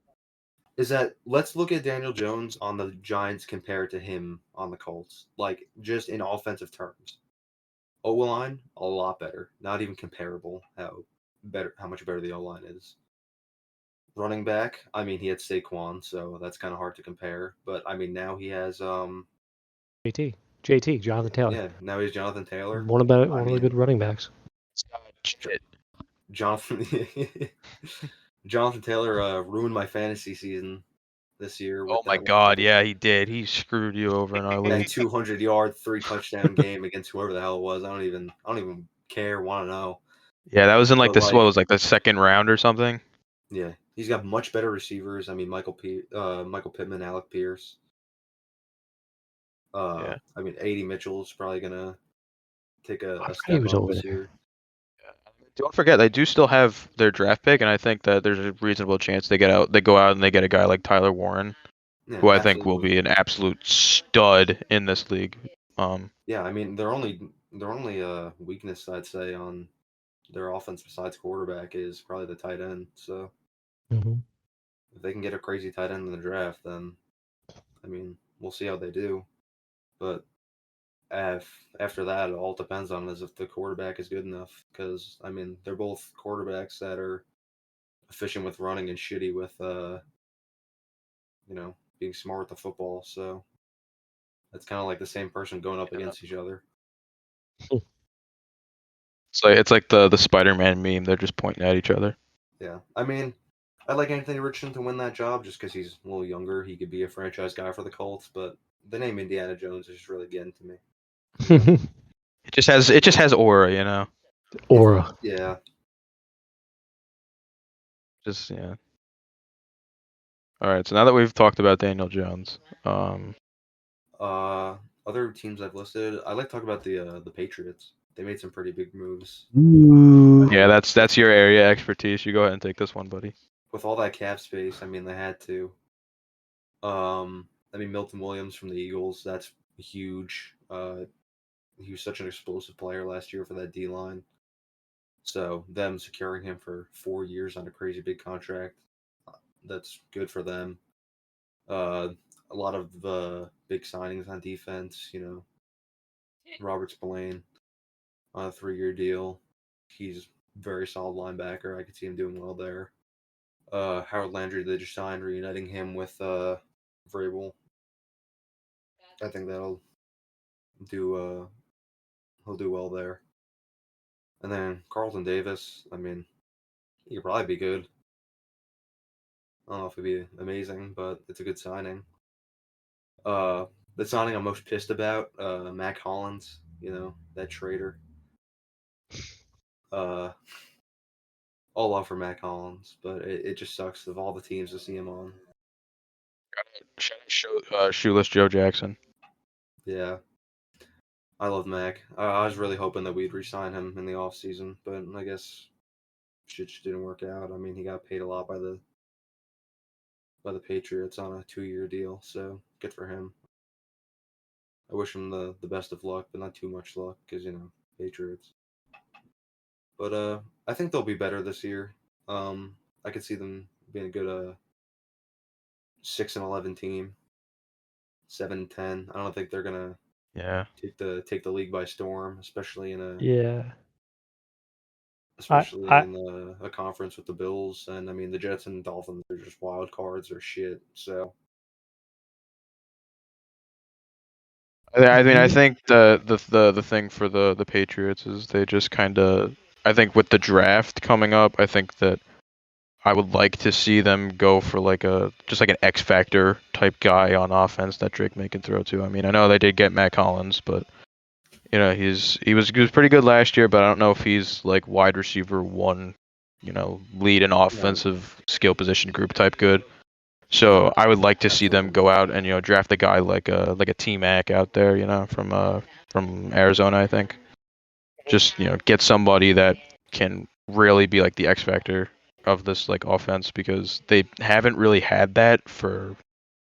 Is that let's look at Daniel Jones on the Giants compared to him on the Colts. Like just in offensive terms. O-line, a lot better. Not even comparable how much better the O-line is. Running back, I mean he had Saquon, so that's kind of hard to compare. But I mean now he has JT, Jonathan Taylor. Yeah, now he's Jonathan Taylor. One of the good running backs. Jonathan Taylor ruined my fantasy season this year. Oh my God! Yeah, he did. He screwed you over in our league. That 200-yard, 3-touchdown game against whoever the hell it was. I don't even care. Want to know? Yeah, that was in what was the second round or something. Yeah, he's got much better receivers. I mean, Michael Pittman, Alec Pierce. I mean, A.D. Mitchell is probably gonna take a step up this year. Don't forget, they do still have their draft pick, and I think that there's a reasonable chance they go out and they get a guy like Tyler Warren, who I think will be an absolute stud in this league. Yeah, I mean, their only weakness, I'd say, on their offense besides quarterback is probably the tight end. So if they can get a crazy tight end in the draft, then I mean, we'll see how they do. But after that, it all depends on is if the quarterback is good enough. Because I mean, they're both quarterbacks that are efficient with running and shitty with being smart with the football. So it's kind of like the same person going up against each other. So it's like the Spider-Man meme. They're just pointing at each other. Yeah, I mean, I'd like Anthony Richardson to win that job just because he's a little younger. He could be a franchise guy for the Colts, but the name Indiana Jones is just really getting to me. It just has aura, you know. Aura. Yeah. Just yeah. All right. So now that we've talked about Daniel Jones, other teams I've listed, I like to talk about the Patriots. They made some pretty big moves. Ooh. Yeah, that's your area of expertise. You go ahead and take this one, buddy. With all that cap space, I mean, they had to. I mean, Milton Williams from the Eagles, that's huge. He was such an explosive player last year for that D-line. So them securing him for 4 years on a crazy big contract, that's good for them. A lot of big signings on defense. Robert Spillane on a 3-year deal. He's very solid linebacker. I could see him doing well there. Howard Landry, they just signed, reuniting him with Vrabel. I think that'll do. He'll do well there. And then Carlton Davis. I mean, he could probably be good. I don't know if it'd be amazing, but it's a good signing. The signing I'm most pissed about, Mac Hollins. That traitor. All love for Mac Hollins, but it just sucks of all the teams to see him on. Shoeless Joe Jackson. Yeah. I love Mac. I was really hoping that we'd re-sign him in the offseason, but I guess shit just didn't work out. I mean, he got paid a lot by the Patriots on a 2-year deal, so good for him. I wish him the best of luck, but not too much luck, because, Patriots. But I think they'll be better this year. I could see them being a good 6-11 team, 7-10. I don't think they're gonna take the league by storm, especially in a conference with the Bills, and I mean the Jets and Dolphins are just wild cards or shit. So I mean, I think the thing for the Patriots is they just kind of. I think with the draft coming up, I think that I would like to see them go for like an X factor type guy on offense that Drake May can throw to. I mean, I know they did get Matt Collins, but he was pretty good last year, but I don't know if he's like wide receiver one, lead an offensive skill position group type good. So I would like to see them go out and draft a guy like a T-Mac out there, from Arizona, I think. Just get somebody that can really be like the X factor of this like offense, because they haven't really had that for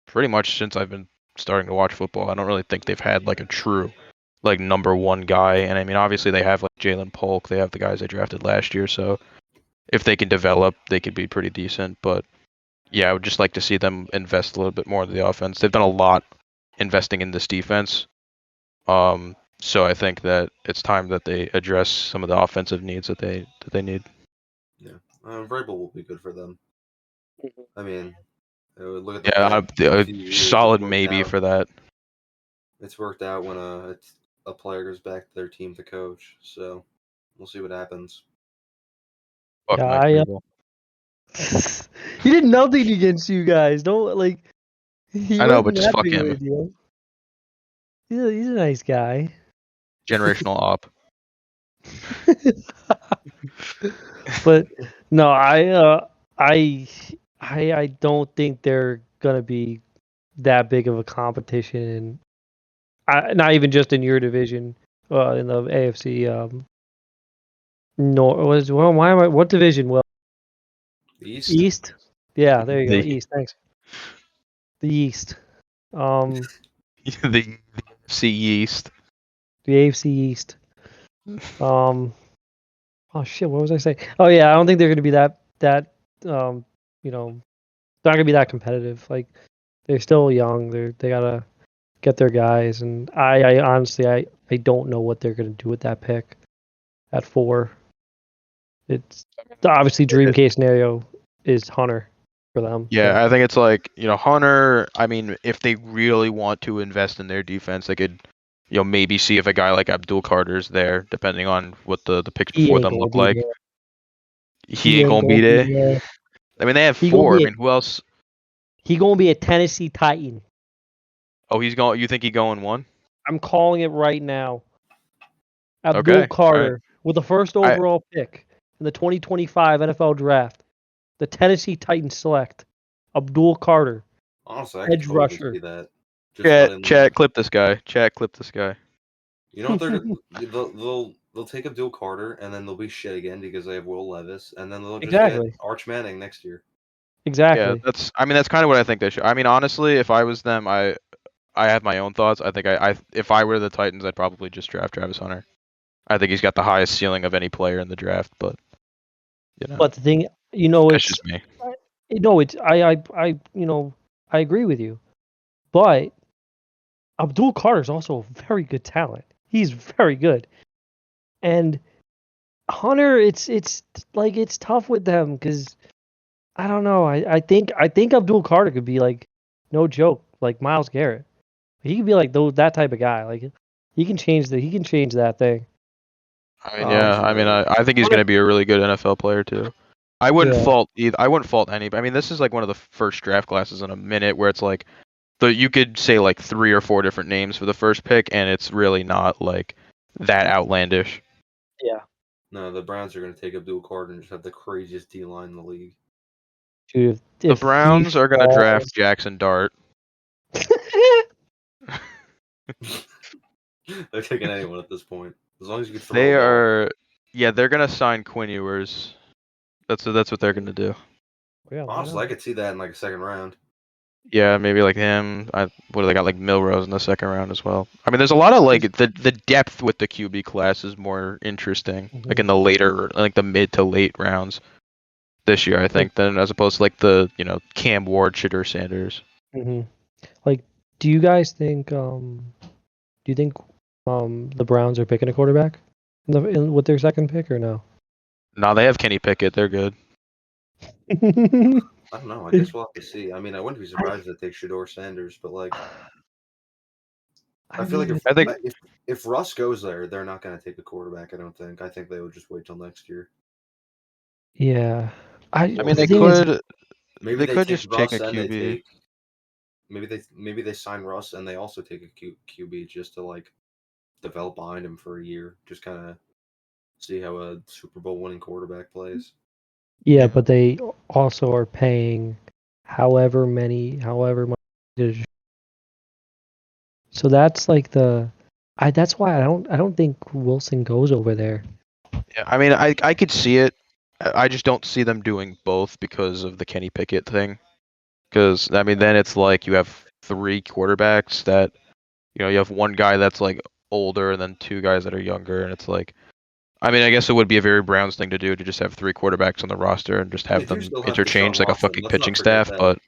pretty much since I've been starting to watch football. I don't really think they've had like a true like number one guy. And I mean, obviously they have like Jalen Polk, they have the guys they drafted last year, so if they can develop, they could be pretty decent. But yeah, I would just like to see them invest a little bit more in the offense. They've done a lot investing in this defense. So I think that it's time that they address some of the offensive needs that they need. Yeah, Vrabel will be good for them. I mean, look at the a solid maybe for that. It's worked out when a player goes back to their team to coach. So we'll see what happens. Fuck Mike Vrabel. He did nothing against you guys. Don't like. I know, but just fuck him. He's a nice guy. Generational op. But no, I don't think they're gonna be that big of a competition. Not even just in your division, in the AFC. What division? Well, East. East. Yeah, there you go. East. Thanks. The East. the AFC East. The AFC East. Oh shit! What was I saying? Oh yeah, I don't think they're going to be that not going to be that competitive. Like they're still young. They gotta get their guys, and I honestly I don't know what they're going to do with that pick at 4. It's obviously dream case scenario is Hunter for them. Yeah, but I think it's like Hunter. I mean, if they really want to invest in their defense, they could maybe see if a guy like Abdul Carter's there, depending on what the picks before them look like. He ain't gonna be there. I mean, they have 4. I mean, who else? He gonna be a Tennessee Titan. Oh, he's going. You think he going 1? I'm calling it right now. Abdul Carter with the first overall pick in the 2025 NFL Draft. The Tennessee Titans select Abdul Carter. Honestly, I could totally see that. Chat, clip this guy. Chat, clip this guy. You know what they'll take Abdul Carter, and then they'll be shit again because they have Will Levis, and then they'll just get Arch Manning next year. Exactly. Yeah, that's kind of what I think they should. I mean, honestly, if I was them, I have my own thoughts. I think if I were the Titans, I'd probably just draft Travis Hunter. I think he's got the highest ceiling of any player in the draft, but But the thing, that's it's just me. it's I agree with you, but Abdul Carter's also a very good talent. He's very good, and Hunter, it's like it's tough with them because I don't know. I think Abdul Carter could be like no joke, like Miles Garrett. He could be like that type of guy. Like he can change that thing. I mean, yeah. I mean, Right. I think he's going to be a really good NFL player too. I wouldn't Yeah. fault either. I wouldn't fault anybody. I mean, this is like one of the first draft classes in a minute where it's like you could say like 3 or 4 different names for the first pick, and it's really not like that outlandish. Yeah. No, the Browns are going to take Abdul Carter and just have the craziest D line in the league. Dude, The if he Browns are going to draft Jackson Dart. They're taking anyone at this point, as long as you can throw They a ball. are, yeah, they're going to sign Quinn Ewers. That's what they're going to do. Yeah, why Honestly, not? I could see that in like a second round. Yeah, maybe like him. What do they got, like Milrose in the second round as well? I mean, there's a lot of like the depth with the QB class is more interesting, like in the later, like the mid to late rounds this year, I think, than as opposed to like the Cam Ward, Shedeur Sanders. Like, do you guys think the Browns are picking a quarterback with their second pick or no? No, they have Kenny Pickett. They're good. I don't know. I guess we'll have to see. I mean, I wouldn't be surprised if they take Shedeur Sanders, but like, I feel like if Russ goes there, they're not going to take a quarterback. I don't think. I think they would just wait till next year. Yeah, I mean, they could. They could just take a QB. Maybe they sign Russ and they also take a QB just to like develop behind him for a year, just kind of see how a Super Bowl winning quarterback plays. Yeah, but they also are paying however much. So that's like that's why I don't think Wilson goes over there. Yeah, I mean, I could see it. I just don't see them doing both because of the Kenny Pickett thing. Because I mean, then it's like you have 3 quarterbacks that you have one guy that's like older and then 2 guys that are younger, and it's like, I mean, I guess it would be a very Browns thing to do to just have 3 quarterbacks on the roster and just have them interchange like a fucking pitching staff. But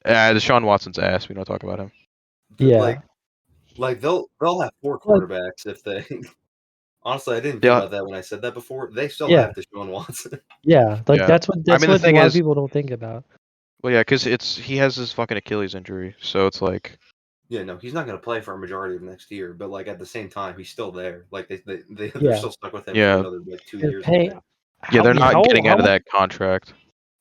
Deshaun Watson's ass. We don't talk about him. Yeah, like they'll have 4 quarterbacks if they. Honestly, I didn't think about that when I said that before. They still have Deshaun Watson. Yeah, like that's what a lot of people don't think about. Well, yeah, because he has this fucking Achilles injury, so it's like. Yeah, no, he's not going to play for a majority of next year. But like at the same time, he's still there. Like they're still stuck with him for another like 2 years. They're not getting out of that contract.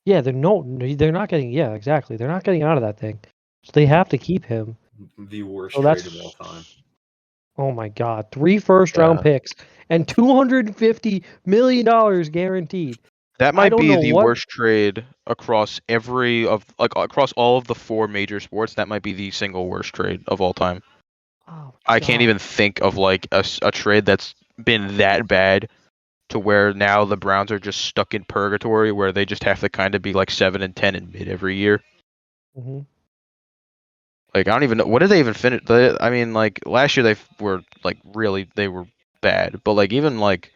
Yeah, they're not getting. Yeah, exactly. They're not getting out of that thing, so they have to keep him. The worst trade of all time. Oh my God! 3 first-round picks and $250 million guaranteed. That might be the worst trade across across all of the 4 major sports. That might be the single worst trade of all time. Oh, I can't even think of like a trade that's been that bad to where now the Browns are just stuck in purgatory where they just have to kind of be like 7-10 in mid every year. Like, I don't even know. What did they even finish? I mean, like, last year they were, like, really, they were bad. But, like, even, like,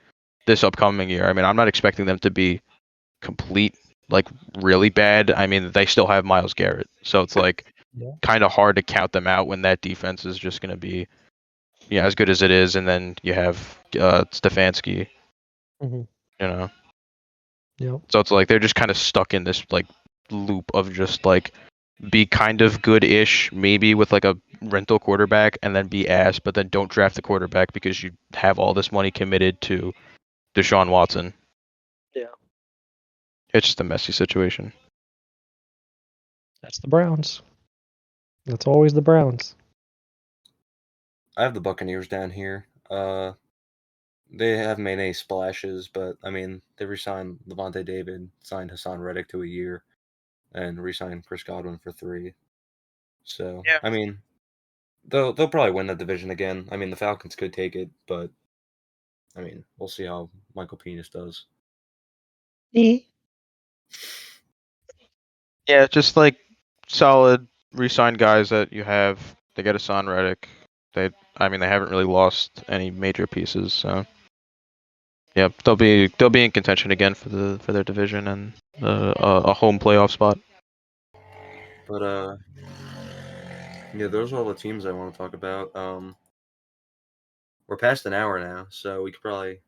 this upcoming year, I mean, I'm not expecting them to be complete, like, really bad. I mean, they still have Miles Garrett. So it's, like, kind of hard to count them out when that defense is just going to be, as good as it is. And then you have Stefanski, you know? Yep. So it's, like, they're just kind of stuck in this, like, loop of just, like, be kind of good-ish, maybe with like a rental quarterback, and then be ass, but then don't draft the quarterback because you have all this money committed to Deshaun Watson. Yeah. It's just a messy situation. That's the Browns. That's always the Browns. I have the Buccaneers down here. They haven't made any splashes, but I mean, they re-signed Levante David, signed Hassan Reddick to a year, and re-signed Chris Godwin for 3. So I mean, they'll probably win that division again. I mean, the Falcons could take it, but I mean, we'll see how Michael Penix does. Yeah, just like solid re-signed guys that you have. They get Hassan Reddick. They haven't really lost any major pieces, so yeah, they'll be in contention again for their division and a home playoff spot. But yeah, those are all the teams I want to talk about. We're past an hour now, so we could probably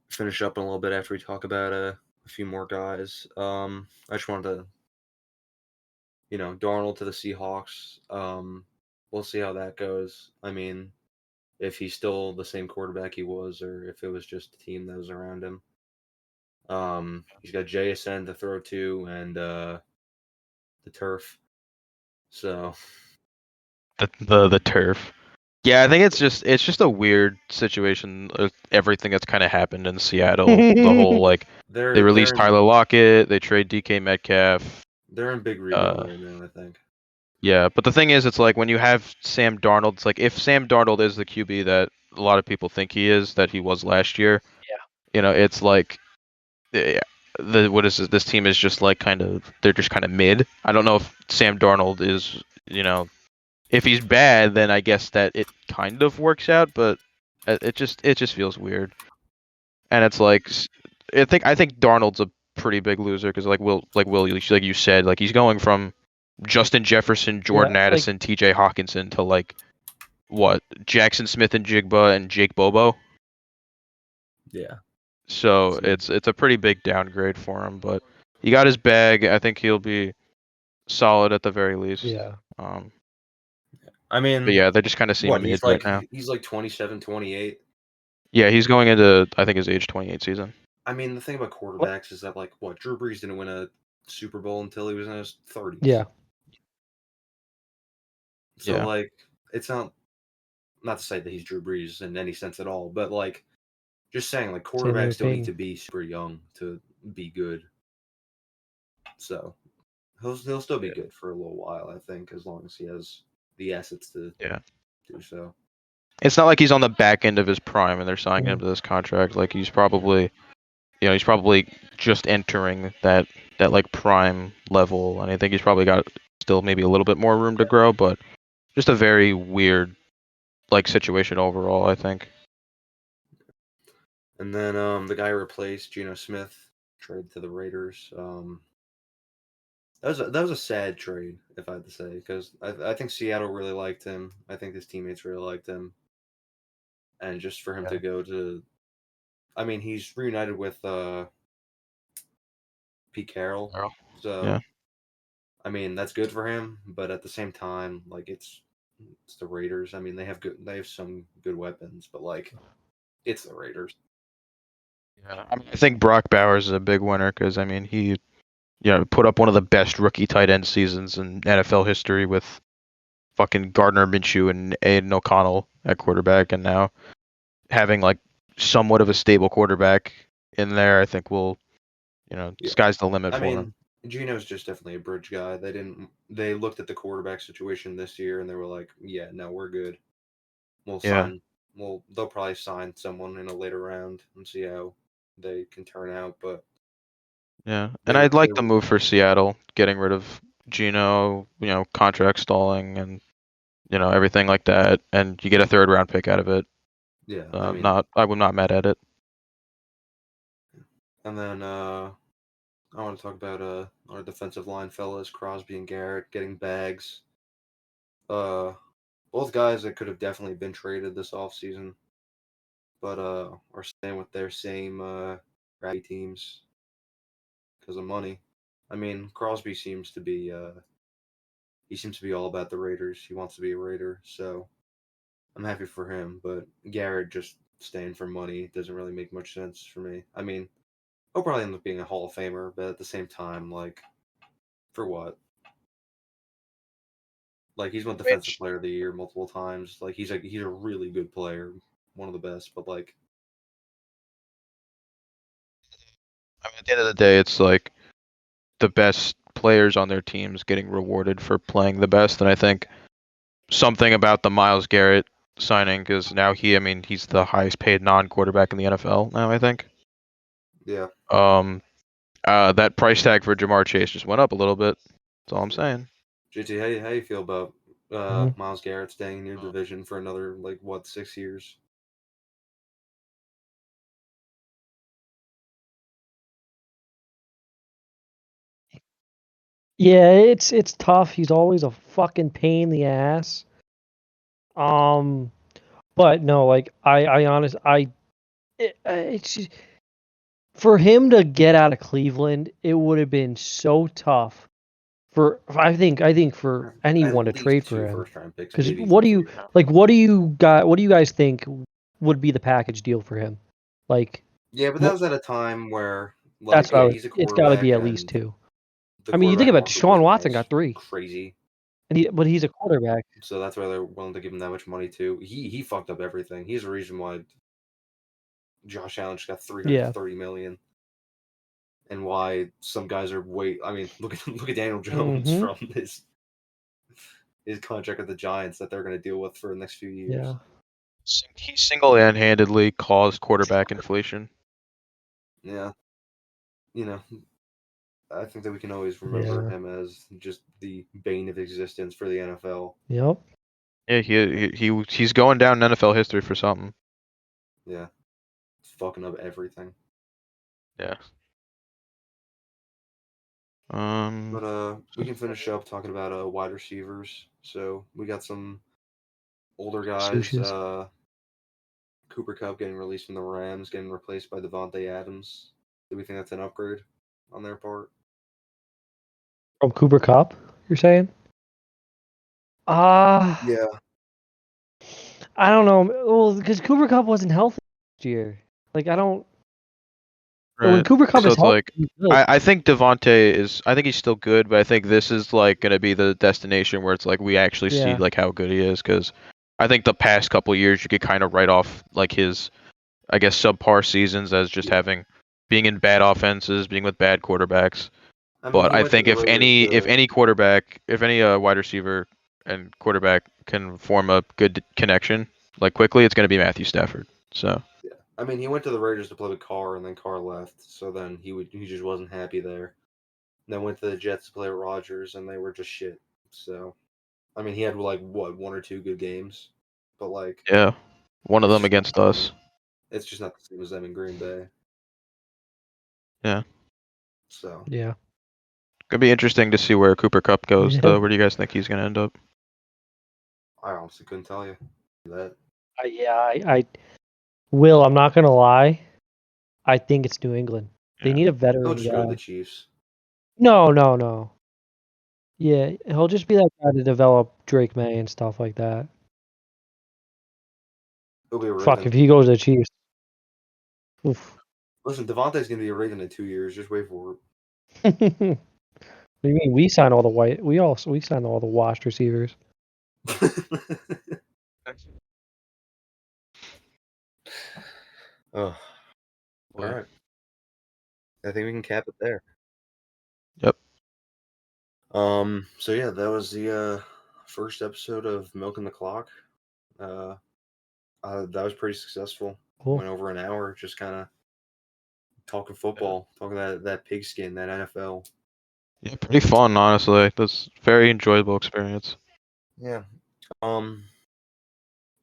finish up in a little bit after we talk about a few more guys. I just wanted to, Darnold to the Seahawks. We'll see how that goes. I mean, if he's still the same quarterback he was, or if it was just the team that was around him. He's got JSN to throw to and the turf. So The turf. Yeah, I think it's just a weird situation with everything that's kind of happened in Seattle. The whole like they released Tyler Lockett, they trade DK Metcalf. They're in big rebuild right now, I think. Yeah, but the thing is, it's like when you have Sam Darnold, it's like if Sam Darnold is the QB that a lot of people think he is, that he was last year. Yeah. It's like what is this team is just like they're just kind of mid. I don't know if Sam Darnold is, if he's bad, then I guess that it kind of works out, but it just feels weird. And it's like I think Darnold's a pretty big loser because like you said, like he's going from Justin Jefferson, Jordan Addison, T.J. Hawkinson to like what Jackson Smith and Jigba and Jake Bobo. Yeah. So it's a pretty big downgrade for him, but he got his bag. I think he'll be solid at the very least. Yeah. I mean, but yeah, they just kind of seem mid right now. He's like 27, 28. Yeah, he's going into I think his age 28 season. I mean, the thing about quarterbacks is that Drew Brees didn't win a Super Bowl until he was in his 30s. Yeah. So it's not to say that he's Drew Brees in any sense at all, but just saying quarterbacks don't need to be super young to be good. So he'll still be good for a little while, I think, as long as he has the assets to do so. It's not like he's on the back end of his prime and they're signing him to this contract. Like he's probably just entering that like prime level, and I think he's probably got still maybe a little bit more room to grow, but just a very weird situation overall, I think. And then the guy replaced Geno Smith, traded to the Raiders. That was a sad trade, if I had to say, because I think Seattle really liked him. I think his teammates really liked him, and just for him to go to, I mean, he's reunited with Pete Carroll, so I mean that's good for him. But at the same time, it's the Raiders. I mean, they have some good weapons, but it's the Raiders. Yeah, I think Brock Bowers is a big winner because I mean he put up one of the best rookie tight end seasons in NFL history with fucking Gardner Minshew and Aiden O'Connell at quarterback, and now having somewhat of a stable quarterback in there, I think will, sky's the limit for him. Geno's just definitely a bridge guy. They looked at the quarterback situation this year and they were like, yeah, no, we're good. They'll probably sign someone in a later round and see how they can turn out, but yeah, and I'd like the move for Seattle, getting rid of Geno, contract stalling and everything like that, and you get a 3rd round pick out of it. Yeah, I'm not mad at it. And then I want to talk about our defensive line fellas, Crosby and Garrett, getting bags. Both guys that could have definitely been traded this offseason, but are staying with their same crappy teams because of money. I mean, Crosby seems to be all about the Raiders. He wants to be a Raider, so I'm happy for him. But Garrett just staying for money doesn't really make much sense for me. I mean, he'll probably end up being a Hall of Famer, but at the same time, for what? He's won Defensive Player of the Year multiple times. He's a really good player, one of the best. But I mean, at the end of the day, it's the best players on their teams getting rewarded for playing the best, and I think something about the Myles Garrett signing because now he's the highest paid non-quarterback in the NFL now, I think. Yeah. That price tag for Jamar Chase just went up a little bit. That's all I'm saying. JT, how you feel about Myles Garrett staying in your division for another 6 years. Yeah, it's tough. He's always a fucking pain in the ass. But no, it's for him to get out of Cleveland, it would have been so tough I think for anyone to At least trade for 2 him. first-round picks, Because maybe what do 3. you guys think would be the package deal for him? Yeah, but that was at a time where that's what he's a it's got to be quarterback, at least and 2. the I mean, you think quarterback about market Deshaun Watson is got 3, crazy. but he's a quarterback. So that's why they're willing to give him that much money too. He fucked up everything. He's the reason why Josh Allen just got $330 million, and why some guys are I mean, look at Daniel Jones from his contract with the Giants that they're going to deal with for the next few years. Yeah. He single-handedly caused quarterback inflation. Yeah. I think that we can always remember him as just the bane of existence for the NFL. Yep. Yeah, he's going down in NFL history for something. Yeah. It's fucking up everything. Yeah. But we can finish up talking about wide receivers. So we got some older guys. Cooper Kupp getting released from the Rams, getting replaced by Devontae Adams. Do we think that's an upgrade on their part? From Cooper Kupp, you're saying? Yeah. I don't know. Well, because Cooper Kupp wasn't healthy last year. I don't. Right. When Cooper Kupp So is it's healthy, I think Devontae is. I think he's still good, but I think this is gonna be the destination where it's we actually see how good he is. Because I think the past couple years you could kind of write off his, I guess, subpar seasons as just being in bad offenses, being with bad quarterbacks. But I think if any wide receiver and quarterback can form a good connection quickly, it's gonna be Matthew Stafford. So. Yeah. I mean, he went to the Raiders to play with Carr, and then Carr left. So then he just wasn't happy there. And then went to the Jets to play with Rodgers, and they were just shit. So, I mean, he had 1 or 2 good games, but yeah, one of them against us. It's just not the same as them in Green Bay. Yeah. So. Yeah. Gonna be interesting to see where Cooper Kupp goes, though. Where do you guys think he's gonna end up? I honestly couldn't tell you that. I Will, I'm not gonna lie. I think it's New England. They need a veteran He'll just guy. go to the Chiefs. No. Yeah, he'll just be that guy to develop Drake May and stuff like that. He'll be a Fuck, Raven. if he goes to the Chiefs. Oof. Listen, Devontae's gonna be a Raven in 2 years. Just wait for What do you mean? We signed all we signed all the washed receivers. it. Oh, all right. I think we can cap it there. Yep. So yeah, that was the first episode of Milking the Clock. That was pretty successful. Cool. Went over an hour, just kind of talking football, talking that pigskin, that NFL. Yeah, pretty fun, honestly. That's a very enjoyable experience. Yeah. Don't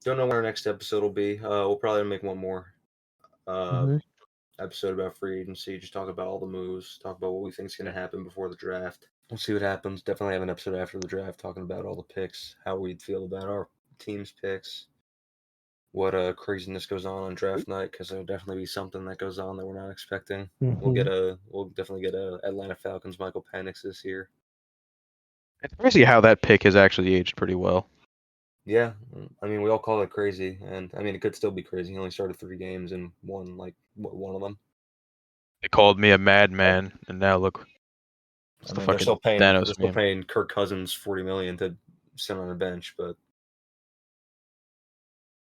know when our next episode will be. We'll probably make one more episode about free agency. Just talk about all the moves. Talk about what we think is going to happen before the draft. We'll see what happens. Definitely have an episode after the draft talking about all the picks, how we'd feel about our team's picks, what craziness goes on draft night, because there'll definitely be something that goes on that we're not expecting. We'll definitely get a Atlanta Falcons Michael Penix this year. It's crazy how that pick has actually aged pretty well. Yeah, I mean, we all call it crazy, and I mean, it could still be crazy. He only started 3 games and won one of them. They called me a madman, and now look. I mean, they're still paying Kirk Cousins $40 million to sit on the bench, but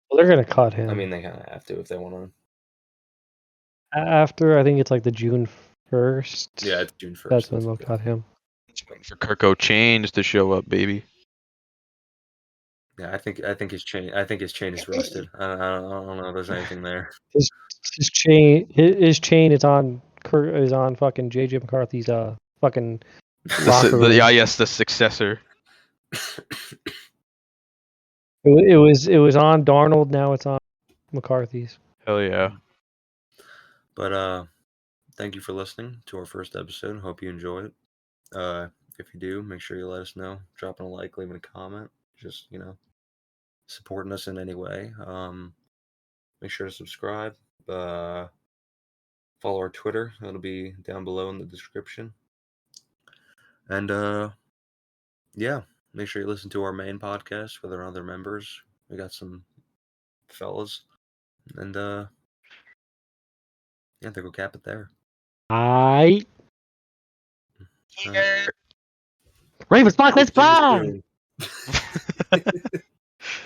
well, they're gonna cut him. I mean, they kind of have to if they want to. After I think it's the June 1st. Yeah, it's June 1st. That's when they'll cut him. Just waiting for Kirko Chains to show up, baby. Yeah, I think his chain is rusted. I don't know if there's anything there. His chain is on fucking JJ McCarthy's fucking locker room. The successor. It was on Darnold. Now it's on McCarthy's. Hell yeah. But thank you for listening to our first episode. Hope you enjoy it. If you do, make sure you let us know. Dropping a like, leaving a comment. Just, supporting us in any way. Make sure to subscribe. Follow our Twitter. That'll be down below in the description. And yeah, make sure you listen to our main podcast with our other members. We got some fellas. And yeah, I think we'll cap it there. Ravens, Black, let's Jimmy fly! Stewie.